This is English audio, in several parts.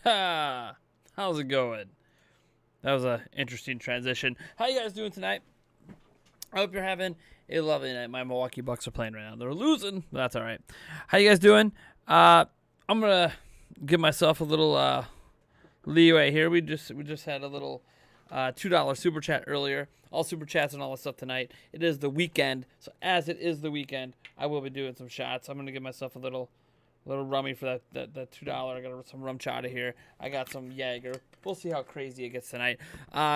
Ha! How's it going? That was a interesting transition. How you guys doing tonight? I hope you're having a lovely night. My Milwaukee Bucks are playing right now. They're losing, but that's all right. How you guys doing? I'm gonna give myself a little leeway here. We just had a little $2 super chat earlier. All super chats and all that stuff tonight. It is the weekend, so as it is the weekend, I will be doing some shots. I'm gonna give myself a little rummy for that $2. I got some rum chata here. I got some Jaeger. We'll see how crazy it gets tonight.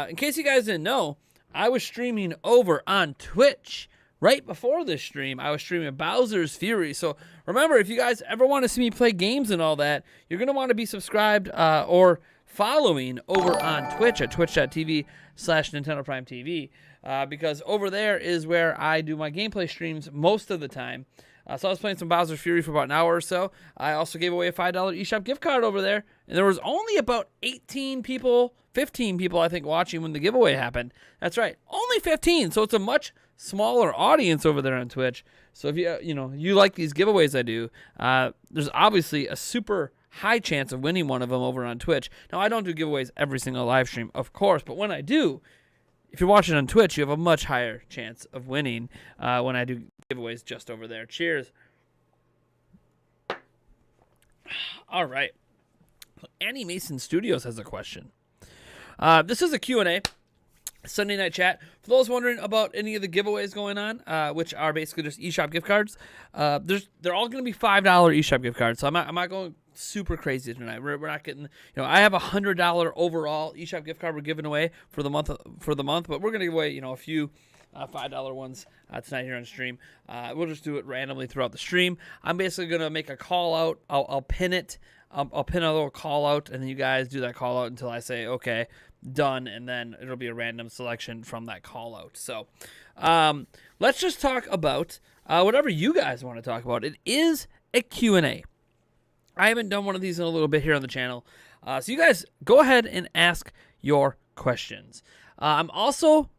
In case you guys didn't know, I was streaming over on Twitch. Right before this stream, I was streaming Bowser's Fury. So remember, if you guys ever want to see me play games and all that, you're going to want to be subscribed or following over on Twitch at twitch.tv/Nintendo Prime TV, because over there is where I do my gameplay streams most of the time. So I was playing some Bowser's Fury for about an hour or so. I also gave away a $5 Eshop gift card over there. And there was only about 18 people, 15 people, I think, watching when the giveaway happened. That's right, only 15. So it's a much smaller audience over there on Twitch. So if you like these giveaways I do, there's obviously a super high chance of winning one of them over on Twitch. Now, I don't do giveaways every single live stream, of course, but when I do, if you're watching on Twitch, you have a much higher chance of winning when I do giveaways just over there. Cheers. All right. Annie Mason Studios has a question. This is a Q&A, Sunday night chat. For those wondering about any of the giveaways going on, which are basically just eShop gift cards, they're all going to be $5 eShop gift cards. So I'm not going super crazy tonight. We're not getting, I have a $100 overall eShop gift card we're giving away for the month, but we're going to give away, a few $5 ones tonight here on stream. We'll just do it randomly throughout the stream. I'm basically going to make a call out. I'll pin it. I'll pin a little call out, and then you guys do that call out until I say, okay, done, and then it'll be a random selection from that call out. So let's just talk about whatever you guys want to talk about. It is a Q&A. I haven't done one of these in a little bit here on the channel. So you guys go ahead and ask your questions. I'm also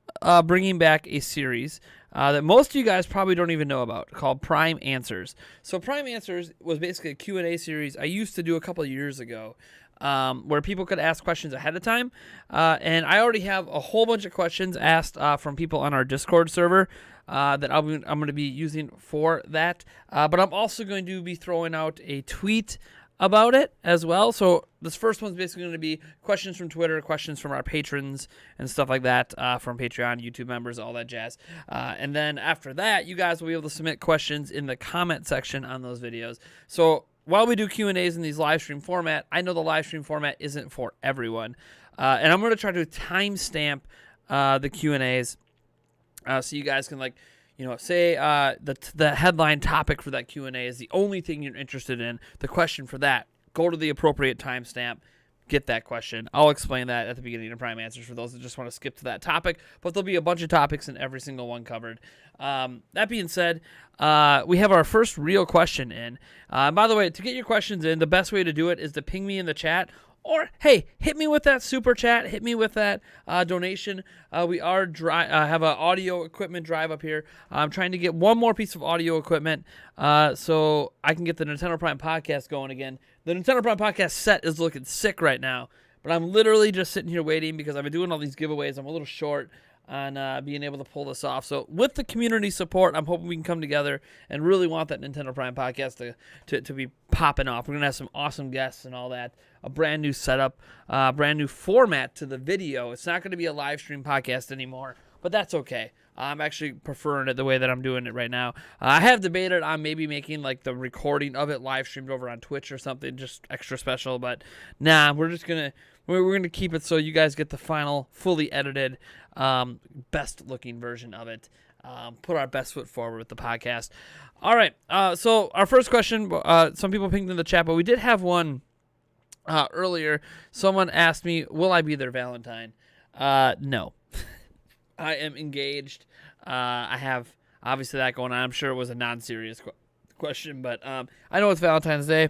bringing back a series that most of you guys probably don't even know about, called Prime Answers. So Prime Answers was basically a Q&A series I used to do a couple of years ago, where people could ask questions ahead of time. And I already have a whole bunch of questions asked from people on our Discord server that I'm going to be using for that. But I'm also going to be throwing out a tweet about it as well. So this first one's basically going to be questions from Twitter, questions from our patrons and stuff like that, from Patreon, YouTube members, all that jazz. And then after that, you guys will be able to submit questions in the comment section on those videos. So while we do Q&As in these live stream format, I know the live stream format isn't for everyone. And I'm going to try to timestamp the Q&As so you guys can, say the headline topic for that Q&A is the only thing you're interested in, the question for that. Go to the appropriate timestamp, get that question. I'll explain that at the beginning of Prime Answers for those that just want to skip to that topic, but there'll be a bunch of topics in every single one covered. That being said, we have our first real question in. By the way, to get your questions in, the best way to do it is to ping me in the chat. Or, hey, hit me with that super chat. Hit me with that donation. We are have an audio equipment drive up here. I'm trying to get one more piece of audio equipment so I can get the Nintendo Prime podcast going again. The Nintendo Prime podcast set is looking sick right now, but I'm literally just sitting here waiting because I've been doing all these giveaways. I'm a little short on being able to pull this off. So with the community support, I'm hoping we can come together and really want that Nintendo Prime podcast to be popping off. We're going to have some awesome guests and all that, a brand new setup, brand new format to the video. It's not going to be a live stream podcast anymore, but that's okay. I'm actually preferring it the way that I'm doing it right now. I have debated on maybe making the recording of it live streamed over on Twitch or something, just extra special, but nah, we're gonna keep it so you guys get the final, fully edited, best looking version of it. Put our best foot forward with the podcast. All right, so our first question, some people pinged in the chat, but we did have one earlier. Someone asked me, will I be their Valentine? No. I am engaged. I have obviously that going on. I'm sure it was a non-serious question, but I know it's Valentine's Day.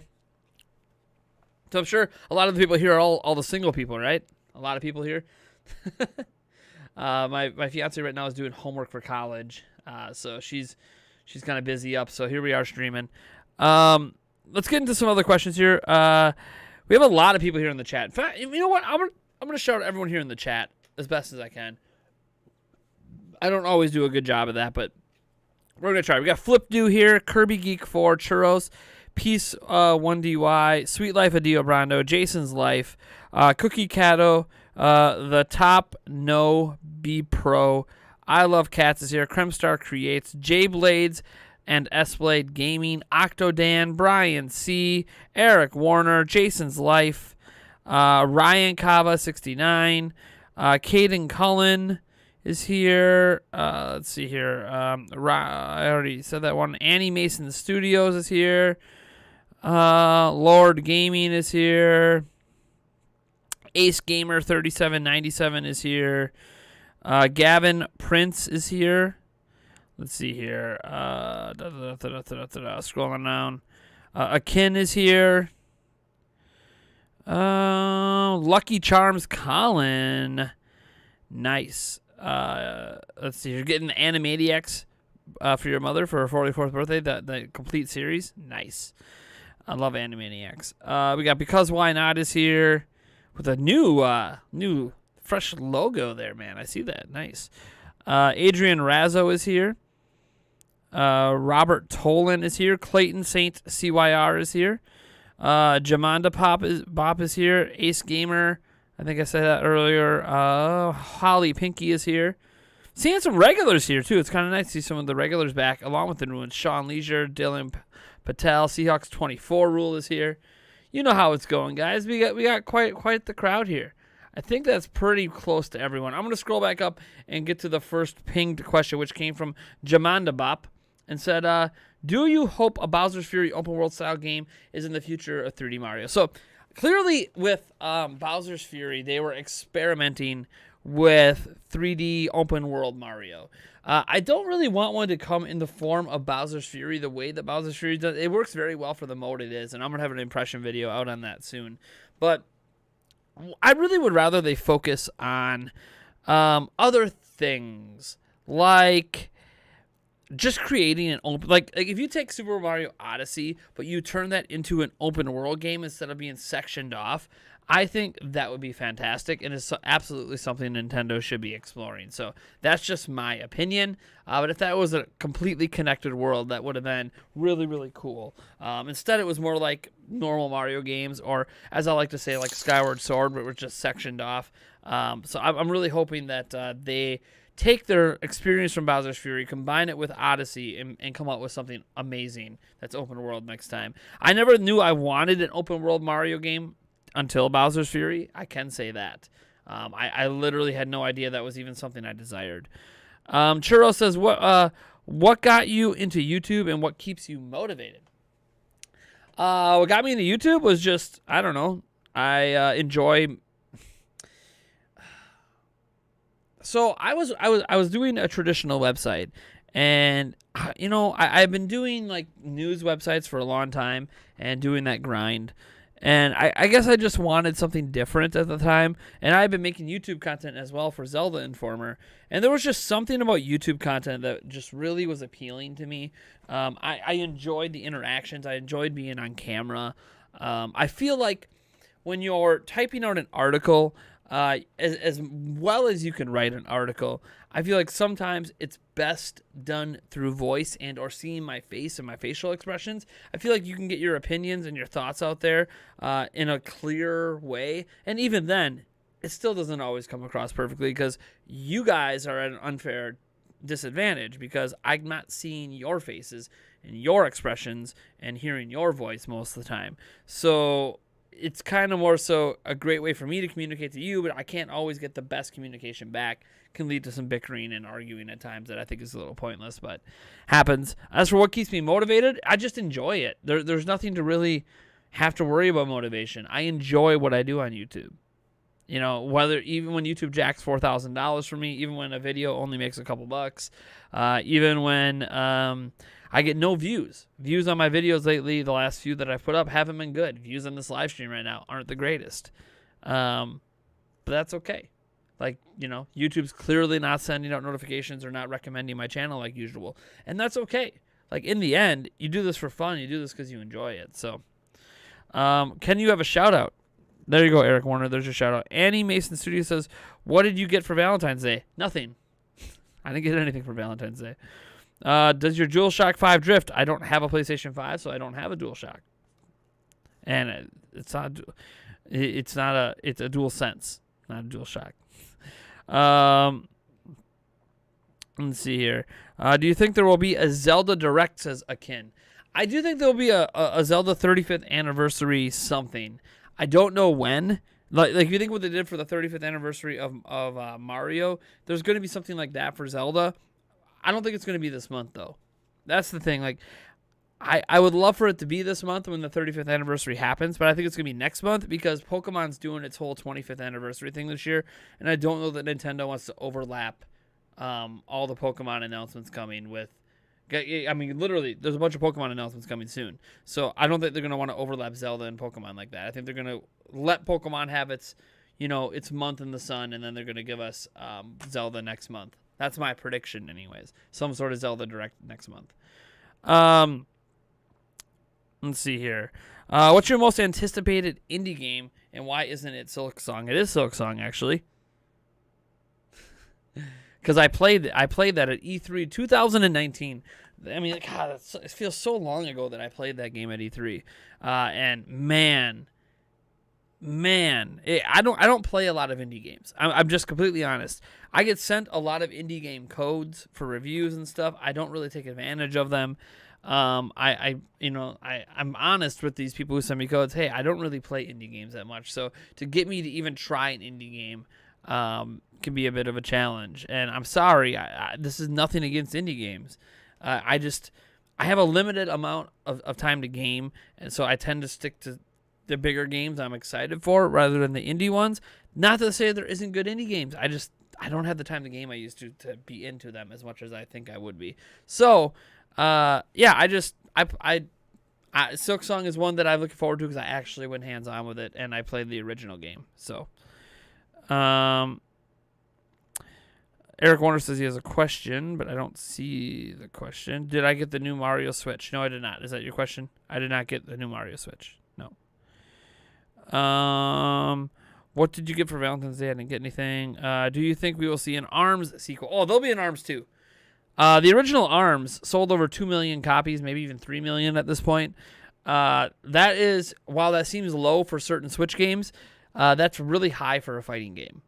So I'm sure a lot of the people here are all the single people, right? A lot of people here. My fiance right now is doing homework for college, so she's kind of busy up. So here we are streaming. Let's get into some other questions here. We have a lot of people here in the chat. In fact, you know what? I'm gonna shout out everyone here in the chat as best as I can. I don't always do a good job of that, but we're gonna try. We got Flip Do here, Kirby Geek 4, Churros, Peace 1DY, Sweet Life of Dio Brando, Jason's Life, Cookie Cato, The Top No B Pro, I Love Cats is here, Cremstar Creates, J Blades and S-Blade Gaming, Octodan, Brian C, Eric Warner, Jason's Life, Ryan Kava 69, Caden Cullen is here. Let's see here. I already said that one. Annie Mason Studios is here. Lord Gaming is here. Ace Gamer 3797 is here. Gavin Prince is here. Let's see here. Scrolling down. Akin is here. Lucky Charms Colin. Nice. Let's see. You're getting the Animaniacs for your mother for her 44th birthday. The complete series. Nice. I love Animaniacs. We got Because Why Not is here with a new fresh logo there, man. I see that. Nice. Adrian Razzo is here. Robert Tolan is here. Clayton Saint CYR is here. Jamanda Bop is here. Ace Gamer, I think I said that earlier. Holly Pinky is here. Seeing some regulars here too. It's kind of nice to see some of the regulars back, along with the new ones. Sean Leisure, Dylan Patel, Seahawks 24 Rule is here. You know how it's going, guys. We got quite the crowd here. I think that's pretty close to everyone. I'm going to scroll back up and get to the first pinged question, which came from Jamanda Bop, and said, do you hope a Bowser's Fury open world style game is in the future of 3D Mario? So clearly with Bowser's Fury, they were experimenting with 3D open world Mario. I don't really want one to come in the form of Bowser's Fury the way that Bowser's Fury does. It works very well for the mode it is, and I'm going to have an impression video out on that soon. But I really would rather they focus on other things, like just creating an open, like if you take Super Mario Odyssey, but you turn that into an open world game instead of being sectioned off, I think that would be fantastic, and it's absolutely something Nintendo should be exploring. So that's just my opinion. But if that was a completely connected world, that would have been really, really cool. Instead, it was more like normal Mario games, or as I like to say, like Skyward Sword, where it was just sectioned off. So I'm really hoping that they take their experience from Bowser's Fury, combine it with Odyssey, and come up with something amazing that's open world next time. I never knew I wanted an open world Mario game until Bowser's Fury. I can say that. I literally had no idea that was even something I desired. Churro says, what got you into YouTube and what keeps you motivated? What got me into YouTube was just, I don't know, I enjoy. So I was doing a traditional website, and you know, I've been doing like news websites for a long time and doing that grind. And I guess I just wanted something different at the time. And I've been making YouTube content as well for Zelda Informer. And there was just something about YouTube content that just really was appealing to me. I enjoyed the interactions. I enjoyed being on camera. I feel like when you're typing out an article, as well as you can write an article, I feel like sometimes it's best done through voice and or seeing my face and my facial expressions. I feel like you can get your opinions and your thoughts out there in a clear way. And even then, it still doesn't always come across perfectly because you guys are at an unfair disadvantage because I'm not seeing your faces and your expressions and hearing your voice most of the time. So it's kind of more so a great way for me to communicate to you, but I can't always get the best communication back. Can lead to some bickering and arguing at times that I think is a little pointless, but happens. As for what keeps me motivated, I just enjoy it. There's nothing to really have to worry about motivation. I enjoy what I do on YouTube. You know, whether even when YouTube jacks $4,000 for me, even when a video only makes a couple bucks, even when I get no views. Views on my videos lately, the last few that I've put up, haven't been good. Views on this live stream right now aren't the greatest. But that's okay. Like, you know, YouTube's clearly not sending out notifications or not recommending my channel like usual. And that's okay. Like, in the end, you do this for fun. You do this because you enjoy it. So, can you have a shout-out? There you go, Eric Warner. There's your shout out. Annie Mason Studio says, what did you get for Valentine's Day? Nothing. I didn't get anything for Valentine's Day. Does your DualShock 5 drift? I don't have a PlayStation 5, so I don't have a DualShock. And it's a DualSense, not a DualShock. Let's see here. Do you think there will be a Zelda Direct, says Akin? I do think there will be a Zelda 35th anniversary something. I don't know when. Like if you think what they did for the 35th anniversary of Mario, there's going to be something like that for Zelda. I don't think it's going to be this month, though. That's the thing. Like, I would love for it to be this month when the 35th anniversary happens, but I think it's going to be next month because Pokemon's doing its whole 25th anniversary thing this year, and I don't know that Nintendo wants to overlap all the Pokemon announcements coming with... I mean, literally, there's a bunch of Pokemon announcements coming soon, so I don't think they're going to want to overlap Zelda and Pokemon like that. I think they're going to let Pokemon have its month in the sun, and then they're going to give us Zelda next month. That's my prediction anyways. Some sort of Zelda Direct next month. Let's see here. What's your most anticipated indie game, and why isn't it Silksong? It is Silksong, actually. Because I played that at E3 2019. I mean, God, it feels so long ago that I played that game at E3. And man, I don't play a lot of indie games. I'm just completely honest. I get sent a lot of indie game codes for reviews and stuff. I don't really take advantage of them. I'm honest with these people who send me codes. Hey, I don't really play indie games that much. So to get me to even try an indie game can be a bit of a challenge. And I'm sorry. This is nothing against indie games. I have a limited amount of time to game, and so I tend to stick to the bigger games I'm excited for rather than the indie ones. Not to say there isn't good indie games. I don't have the time to game I used to be into them as much as I think I would be. So, Silksong is one that I'm looking forward to because I actually went hands-on with it, and I played the original game. So, Eric Warner says he has a question, but I don't see the question. Did I get the new Mario Switch? No, I did not. Is that your question? I did not get the new Mario Switch. No. What did you get for Valentine's Day? I didn't get anything. Do you think we will see an ARMS sequel? Oh, there'll be an ARMS 2. The original ARMS sold over 2 million copies, maybe even 3 million at this point. That is, while that seems low for certain Switch games, that's really high for a fighting game.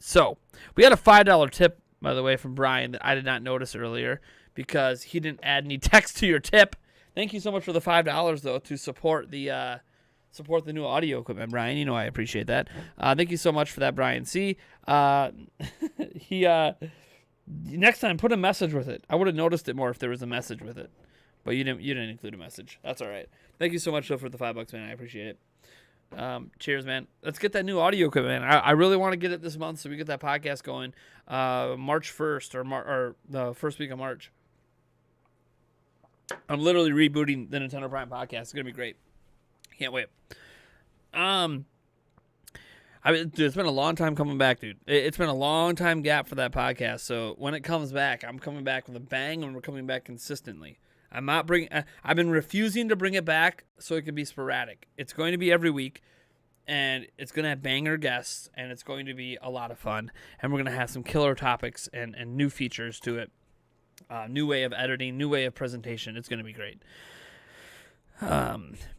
So, we had a $5 tip, by the way, from Brian that I did not notice earlier because he didn't add any text to your tip. Thank you so much for the $5, though, to support the new audio equipment, Brian. You know I appreciate that. Thank you so much for that, Brian C. Next time, put a message with it. I would have noticed it more if there was a message with it, but you didn't include a message. That's all right. Thank you so much, though, for the $5, man. I appreciate it. Cheers, man. Let's get that new audio equipment, man. I really want to get it this month so we get that podcast going March 1st or the first week of March. I'm literally rebooting the Nintendo Prime podcast. It's going to be great. Can't wait. It's been a long time coming back, dude. It's been a long time gap for that podcast. So when it comes back, I'm coming back with a bang, and we're coming back consistently. I've been refusing to bring it back so it can be sporadic. It's going to be every week, and it's going to have banger guests, and it's going to be a lot of fun. And we're going to have some killer topics and new features to it. New way of editing, new way of presentation. It's going to be great.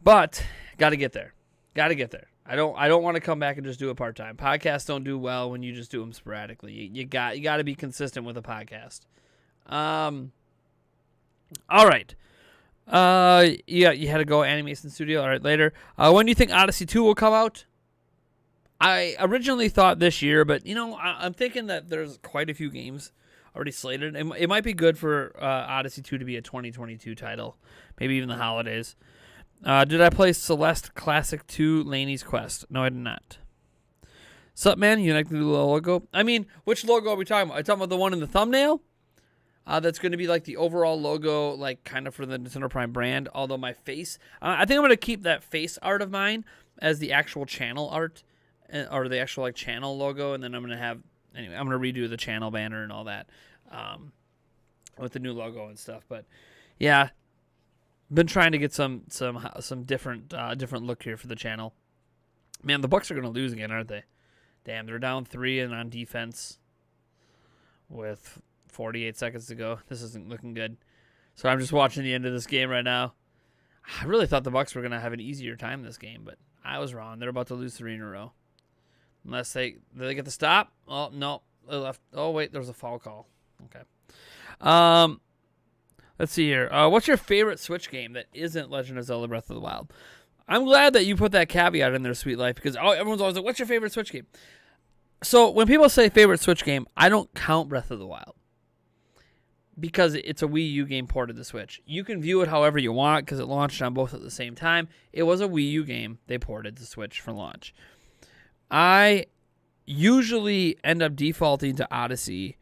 But got to get there. I don't want to come back and just do it part-time. Podcasts don't do well when you just do them sporadically. You got to be consistent with a podcast. All right. You had to go Animation Studio. All right, later. When do you think Odyssey 2 will come out? I originally thought this year, but I'm thinking that there's quite a few games already slated. It might be good for Odyssey 2 to be a 2022 title, maybe even the holidays. Did I play Celeste Classic 2 Laney's Quest? No, I did not. Sup, man? You like the logo? I mean, which logo are we talking about? Are you talking about the one in the thumbnail? That's going to be like the overall logo, like kind of for the Nintendo Prime brand. Although my face, I think I'm going to keep that face art of mine as the actual channel art, or the actual like channel logo, and then I'm going to redo the channel banner and all that, with the new logo and stuff. But yeah, been trying to get some different look here for the channel. Man, the Bucks are going to lose again, aren't they? Damn, they're down 3 and on defense with 48 seconds to go. This isn't looking good. So I'm just watching the end of this game right now. I really thought the Bucks were going to have an easier time this game, but I was wrong. They're about to lose 3 in a row. Unless they get the stop. Oh, no. They left. Oh, wait, there was a foul call. Okay. Let's see here. What's your favorite Switch game that isn't Legend of Zelda Breath of the Wild? I'm glad that you put that caveat in there, Sweet Life, because everyone's always like, what's your favorite Switch game? So when people say favorite Switch game, I don't count Breath of the Wild because it's a Wii U game ported to Switch. You can view it however you want because it launched on both at the same time. It was a Wii U game they ported to Switch for launch. I usually end up defaulting to Odyssey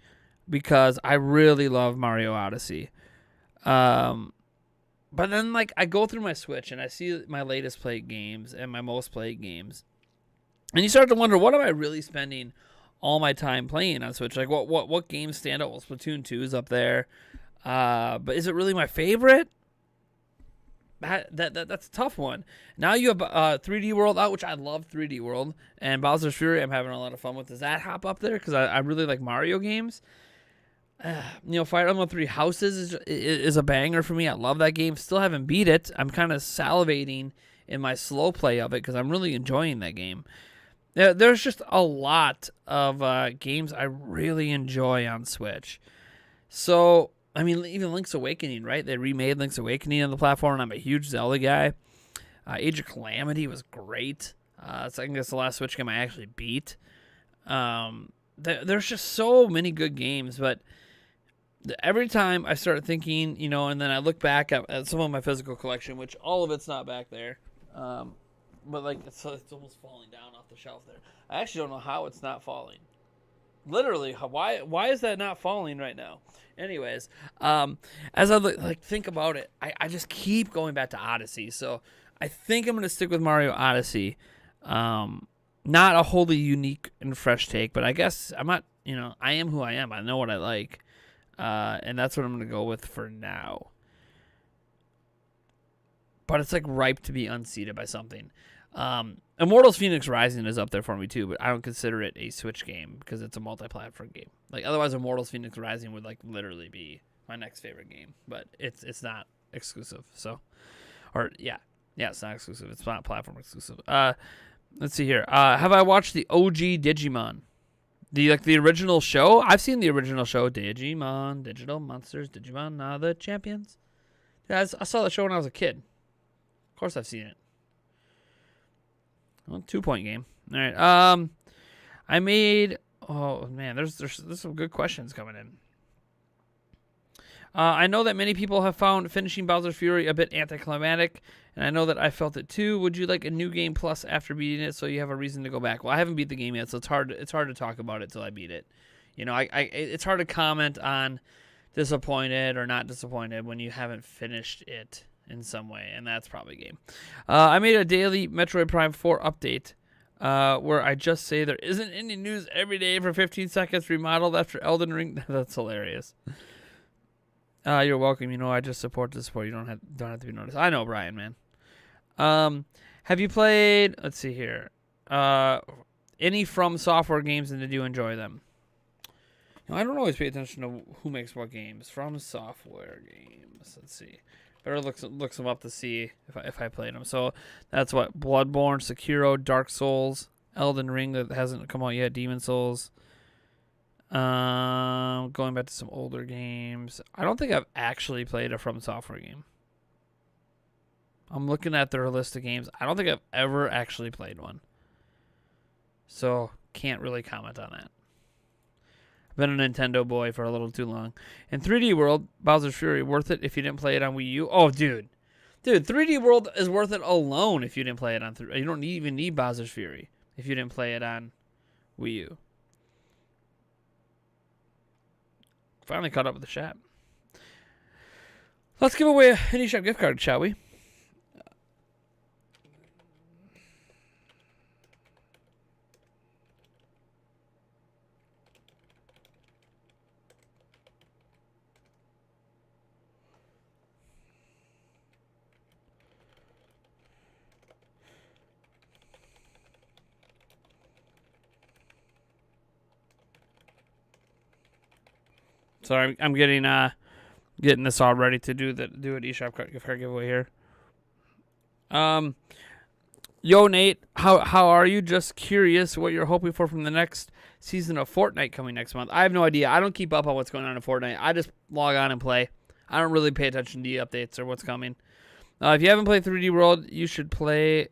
because I really love Mario Odyssey. But then, like, I go through my Switch and I see my latest played games and my most played games. And you start to wonder, what am I really spending all my time playing on Switch? Like, what games stand out? Well, Splatoon 2 is up there. But is it really my favorite? That's a tough one. Now you have 3D World out, which I love 3D World. And Bowser's Fury I'm having a lot of fun with. Does that hop up there? Because I really like Mario games. Fire Emblem 3 Houses is a banger for me. I love that game. Still haven't beat it. I'm kind of salivating in my slow play of it because I'm really enjoying that game. There's just a lot of games I really enjoy on Switch. So, I mean, even Link's Awakening, right? They remade Link's Awakening on the platform, and I'm a huge Zelda guy. Age of Calamity was great. So I think that's the last Switch game I actually beat. There's just so many good games, but every time I start thinking, and then I look back at some of my physical collection, which all of it's not back there, but like it's almost falling down off the shelf there. I actually don't know how it's not falling. Literally, why is that not falling right now? Anyways, as I think about it, I just keep going back to Odyssey. So I think I'm going to stick with Mario Odyssey. Not a wholly unique and fresh take, but I guess I'm not, I am who I am. I know what I like. And that's what I'm going to go with for now. But it's like ripe to be unseated by something. Immortals Phoenix Rising is up there for me too, but I don't consider it a Switch game because it's a multi-platform game. Like otherwise, Immortals Phoenix Rising would like literally be my next favorite game, but it's not exclusive. So, it's not exclusive. It's not platform exclusive. Let's see here. Have I watched the OG Digimon? The original show? I've seen the original show, Digimon, Digital Monsters, Digimon, the Champions. Yeah, I saw the show when I was a kid. Of course I've seen it. Well, 2-point game. All right. I made... Oh, man, there's some good questions coming in. I know that many people have found finishing Bowser's Fury a bit anticlimactic, and I know that I felt it too. Would you like a new game plus after beating it so you have a reason to go back? Well, I haven't beat the game yet, so it's hard to talk about it till I beat it. It's hard to comment on disappointed or not disappointed when you haven't finished it in some way, and that's probably a game. I made a daily Metroid Prime 4 update where I just say there isn't any news every day for 15 seconds remodeled after Elden Ring. That's hilarious. You're welcome. I just support the support. You don't have to be noticed. I know, Brian, man. Have you played? Let's see here. Any From Software games, and did you enjoy them? I don't always pay attention to who makes what games. From Software games. Let's see. Better look them up to see if I played them. So that's what Bloodborne, Sekiro, Dark Souls, Elden Ring that hasn't come out yet, Demon Souls. Going back to some older games. I don't think I've actually played a From Software game. I'm looking at their list of games. I don't think I've ever actually played one. So, can't really comment on that. I've been a Nintendo boy for a little too long. In 3D World, Bowser's Fury, worth it if you didn't play it on Wii U? Oh, dude. Dude, 3D World is worth it alone if you didn't play it on... You don't even need Bowser's Fury if you didn't play it on Wii U. Finally caught up with the chat. Let's give away an Eshop gift card, shall we? So I'm getting this all ready to do an eShop gift card giveaway here. Yo Nate, how are you? Just curious what you're hoping for from the next season of Fortnite coming next month. I have no idea. I don't keep up on what's going on in Fortnite. I just log on and play. I don't really pay attention to the updates or what's coming. If you haven't played 3D World, you should play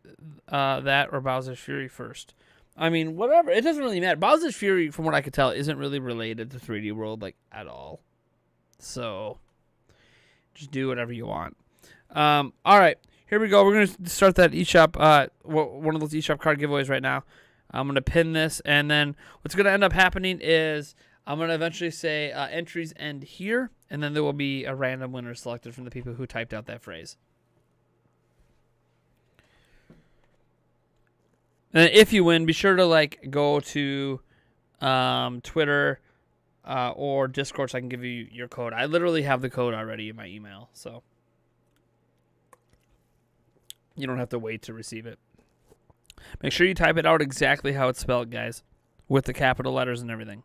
that or Bowser's Fury first. I mean, whatever. It doesn't really matter. Bowser's Fury, from what I could tell, isn't really related to 3D World, like, at all. So, just do whatever you want. All right. Here we go. We're going to start that eShop, one of those eShop card giveaways right now. I'm going to pin this, and then what's going to end up happening is I'm going to eventually say entries end here, and then there will be a random winner selected from the people who typed out that phrase. And if you win, be sure to go to Twitter or Discord so I can give you your code. I literally have the code already in my email, so you don't have to wait to receive it. Make sure you type it out exactly how it's spelled, guys, with the capital letters and everything.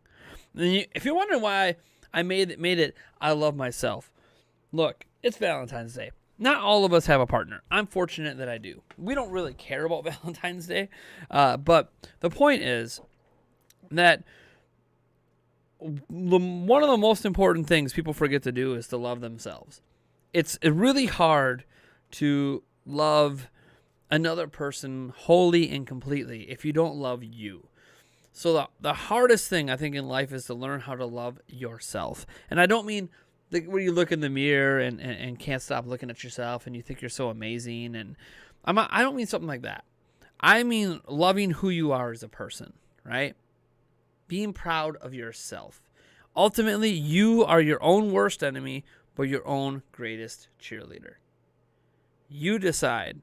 And if you're wondering why I made it, I love myself. Look, it's Valentine's Day. Not all of us have a partner. I'm fortunate that I do. We don't really care about Valentine's Day, but the point is that one of the most important things people forget to do is to love themselves. It's really hard to love another person wholly and completely if you don't love you. So the hardest thing I think in life is to learn how to love yourself. And I don't mean where you look in the mirror and can't stop looking at yourself and you think you're so amazing. And I don't mean something like that. I mean loving who you are as a person, right? Being proud of yourself. Ultimately, you are your own worst enemy, but your own greatest cheerleader. You decide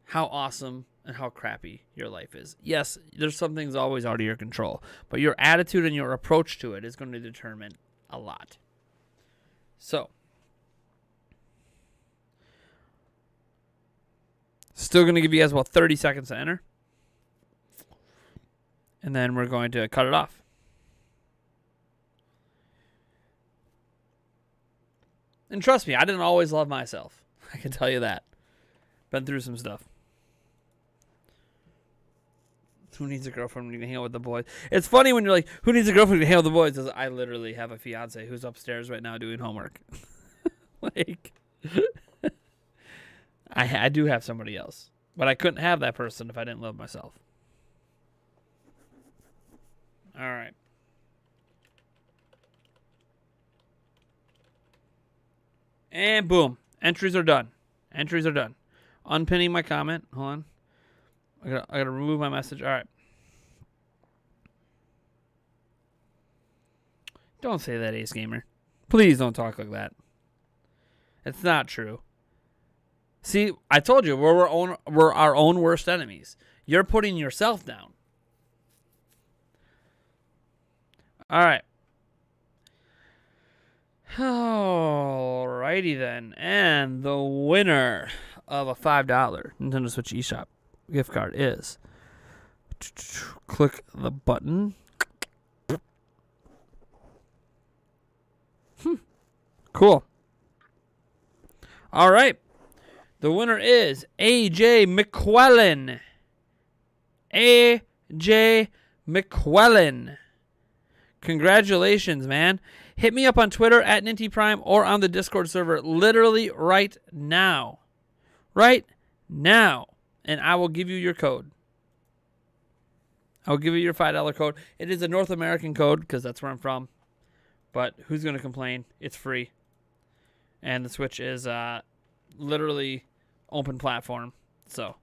how awesome and how crappy your life is. Yes, there's some things always out of your control, but your attitude and your approach to it is going to determine a lot. So, still going to give you guys about 30 seconds to enter. And then we're going to cut it off. And trust me, I didn't always love myself. I can tell you that. Been through some stuff. Who needs a girlfriend when you can hang out with the boys? It's funny when you're like, who needs a girlfriend when you can hang out with the boys? Because I literally have a fiance who's upstairs right now doing homework. I do have somebody else. But I couldn't have that person if I didn't love myself. All right. And boom. Entries are done. Entries are done. Unpinning my comment. Hold on. I gotta remove my message. All right. Don't say that, Ace Gamer. Please don't talk like that. It's not true. See, I told you we're our own worst enemies. You're putting yourself down. All right. Alrighty then. And the winner of a $5 Nintendo Switch eShop gift card is, click the button. Cool. All right. The winner is AJ McQuellen. AJ McQuellen. Congratulations, man. Hit me up on Twitter at NintyPrime or on the Discord server literally right now. Right now. And I will give you your code. I will give you your $5 code. It is a North American code because that's where I'm from. But who's going to complain? It's free. And the Switch is literally open platform. So,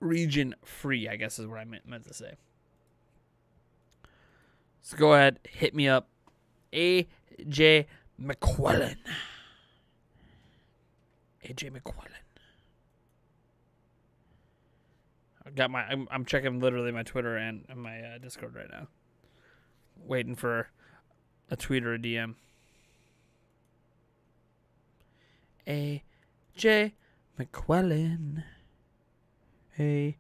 region free, I guess is what I meant to say. So go ahead, hit me up. AJ McQuellen. AJ McQuellen. I'm checking literally my Twitter and my Discord right now. Waiting for a tweet or a DM. AJ McQuellen. AJ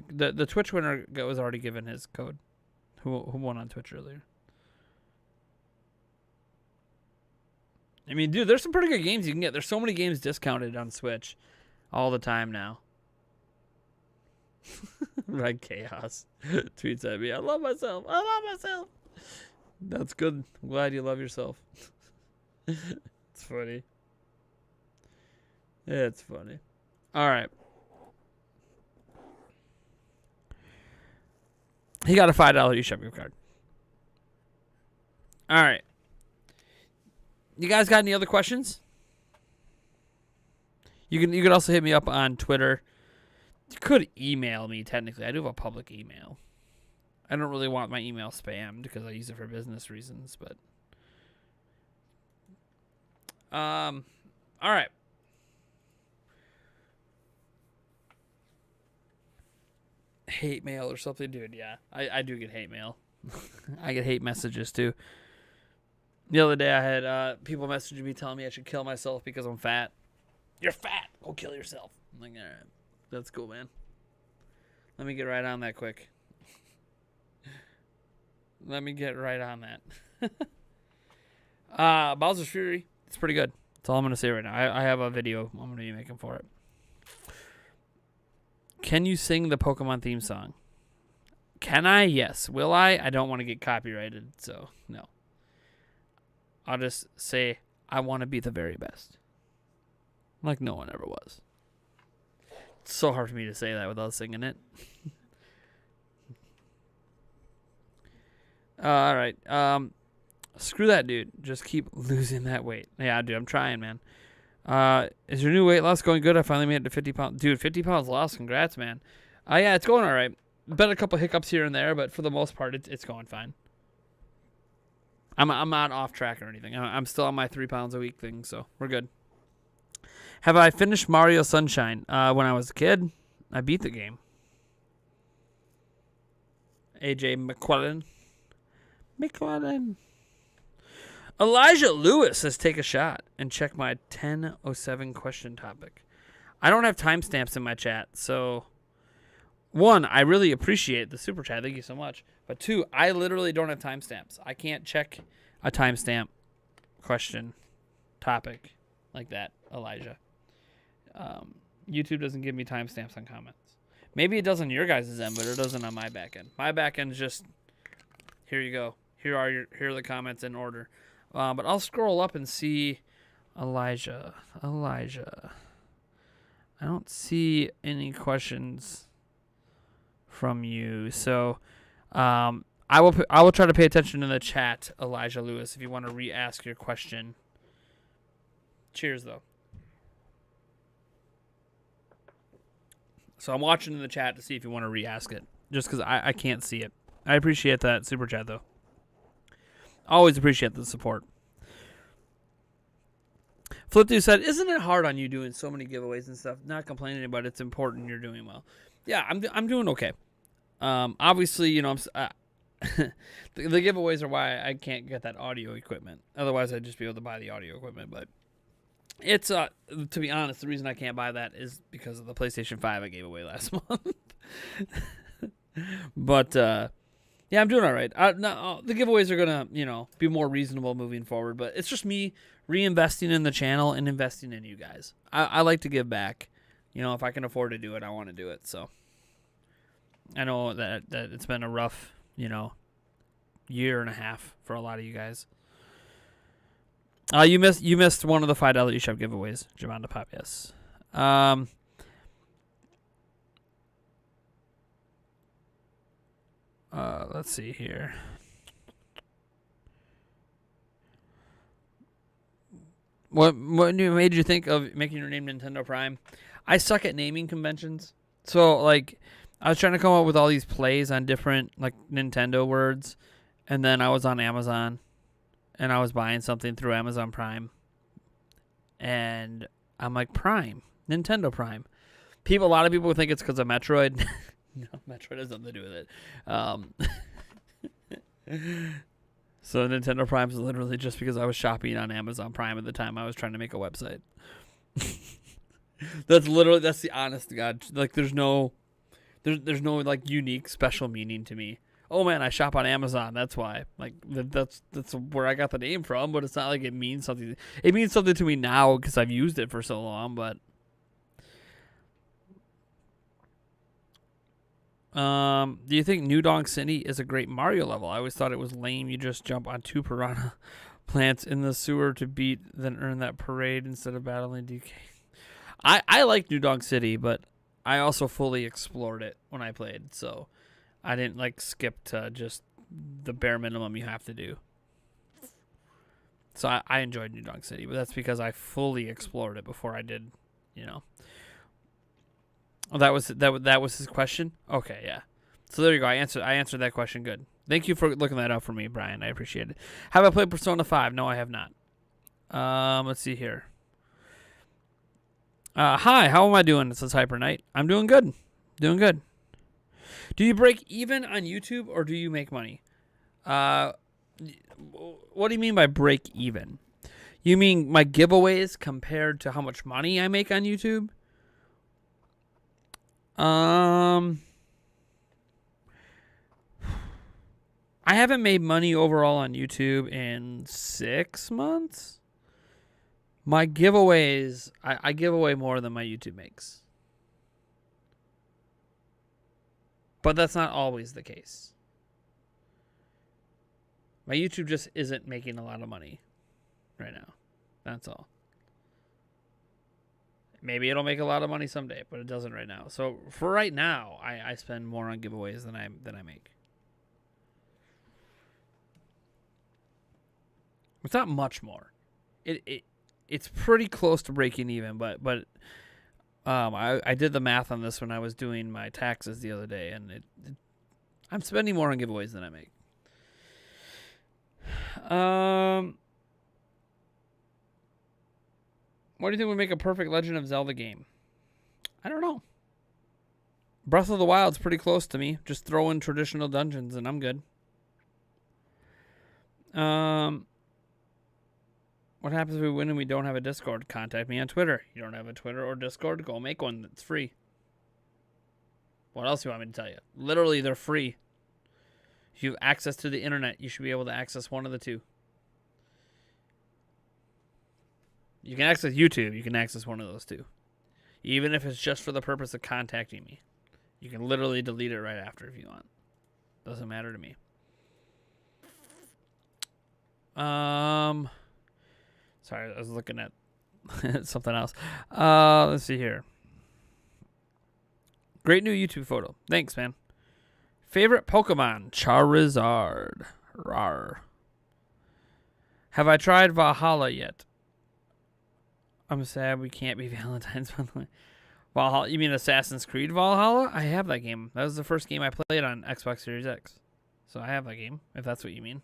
the Twitch winner was already given his code. Who won on Twitch earlier. I mean, dude, there's some pretty good games you can get. There's so many games discounted on Switch all the time now. Red Chaos tweets at me, I love myself. I love myself. That's good. I'm glad you love yourself. It's funny. It's funny. All right. He got a $5 eShop gift card. All right. You guys got any other questions? You can also hit me up on Twitter. You could email me, technically. I do have a public email. I don't really want my email spammed because I use it for business reasons, but all right. Hate mail or something, dude. Yeah, I do get hate mail. I get hate messages too. The other day I had people messaging me telling me I should kill myself because I'm fat. You're fat. Go kill yourself. I'm like, all right, that's cool, man. Let me get right on that quick. Let me get right on that. Bowser's Fury. It's pretty good. That's all I'm going to say right now. I have a video I'm going to be making for it. Can you sing the Pokemon theme song? Can I? Yes. Will I? I don't want to get copyrighted, so no. I'll just say I want to be the very best. Like no one ever was. It's so hard for me to say that without singing it. All right. Screw that, dude. Just keep losing that weight. Yeah, dude, I'm trying, man. Is your new weight loss going good? I finally made it to 50 pounds. Dude, 50 pounds lost. Congrats, man. Yeah, it's going all right. Been a couple hiccups here and there, but for the most part, it's going fine. I'm not off track or anything. I'm still on my 3 pounds a week thing, so we're good. Have I finished Mario Sunshine? When I was a kid, I beat the game. AJ McQuillan. Elijah Lewis says take a shot and check my 10:07 question topic. I don't have timestamps in my chat, so one, I really appreciate the super chat. Thank you so much. But two, I literally don't have timestamps. I can't check a timestamp question topic like that, Elijah. YouTube doesn't give me timestamps on comments. Maybe it does on your guys' end, but it doesn't on my back end. My back end is just, here you go. Here are the comments in order. But I'll scroll up and see Elijah. I don't see any questions from you. So I will try to pay attention to the chat, Elijah Lewis, if you want to re-ask your question. Cheers, though. So I'm watching in the chat to see if you want to re-ask it, just because I can't see it. I appreciate that super chat, though. Always appreciate the support. Flip2 said, isn't it hard on you doing so many giveaways and stuff? Not complaining, but it's important you're doing well. Yeah, I'm doing okay. Obviously, you know, the giveaways are why I can't get that audio equipment. Otherwise, I'd just be able to buy the audio equipment. But it's, to be honest, the reason I can't buy that is because of the PlayStation 5 I gave away last month. But, yeah, I'm doing all right. The giveaways are going to, you know, be more reasonable moving forward. But it's just me reinvesting in the channel and investing in you guys. I like to give back. You know, if I can afford to do it, I want to do it. So I know that it's been a rough, you know, year and a half for a lot of you guys. You missed one of the $5 eShop giveaways, Javonda Pop, yes. Let's see here. What made you think of making your name Nintendo Prime? I suck at naming conventions. So, like, I was trying to come up with all these plays on different, like, Nintendo words, and then I was on Amazon, and I was buying something through Amazon Prime, and I'm like, Prime, Nintendo Prime. A lot of people would think it's because of Metroid. No, Metroid has nothing to do with it. So Nintendo Prime is literally just because I was shopping on Amazon Prime at the time I was trying to make a website. That's the honest to God. Like there's no like unique special meaning to me oh man, I shop on Amazon. That's why. Like that's where I got the name from. But it's not like it means something. It means something to me now because I've used it for so long. But do you think New Donk City is a great Mario level? I always thought it was lame. You just jump on 2 piranha plants in the sewer to beat, then earn that parade instead of battling DK. I like New Donk City, but I also fully explored it when I played, so I didn't like skip to just the bare minimum you have to do. So I enjoyed New Donk City, but that's because I fully explored it before I did, you know. Oh, that was his question? Okay, yeah. So there you go. I answered that question good. Thank you for looking that up for me, Brian. I appreciate it. Have I played Persona 5? No, I have not. Let's see here. Hi, how am I doing? It says Hyper Knight. I'm doing good. Doing good. Do you break even on YouTube or do you make money? What do you mean by break even? You mean my giveaways compared to how much money I make on YouTube? I haven't made money overall on YouTube in 6 months. My giveaways, I give away more than my YouTube makes. But that's not always the case. My YouTube just isn't making a lot of money right now. That's all. Maybe it'll make a lot of money someday, but it doesn't right now. So for right now, I spend more on giveaways than I make. It's not much more. It's pretty close to breaking even, but I did the math on this when I was doing my taxes the other day, and I'm spending more on giveaways than I make. What do you think would make a perfect Legend of Zelda game? I don't know. Breath of the Wild's pretty close to me. Just throw in traditional dungeons and I'm good. What happens if we win and we don't have a Discord? Contact me on Twitter. You don't have a Twitter or Discord? Go make one. It's free. What else do you want me to tell you? Literally, they're free. If you have access to the internet, you should be able to access one of the two. You can access YouTube. You can access one of those two. Even if it's just for the purpose of contacting me. You can literally delete it right after if you want. Doesn't matter to me. Sorry, I was looking at something else. Let's see here. Great new YouTube photo. Thanks, man. Favorite Pokemon? Charizard. Rawr. Have I tried Valhalla yet? I'm sad we can't be Valentine's, by the way. Valhalla, you mean Assassin's Creed Valhalla? I have that game. That was the first game I played on Xbox Series X. So I have that game, if that's what you mean.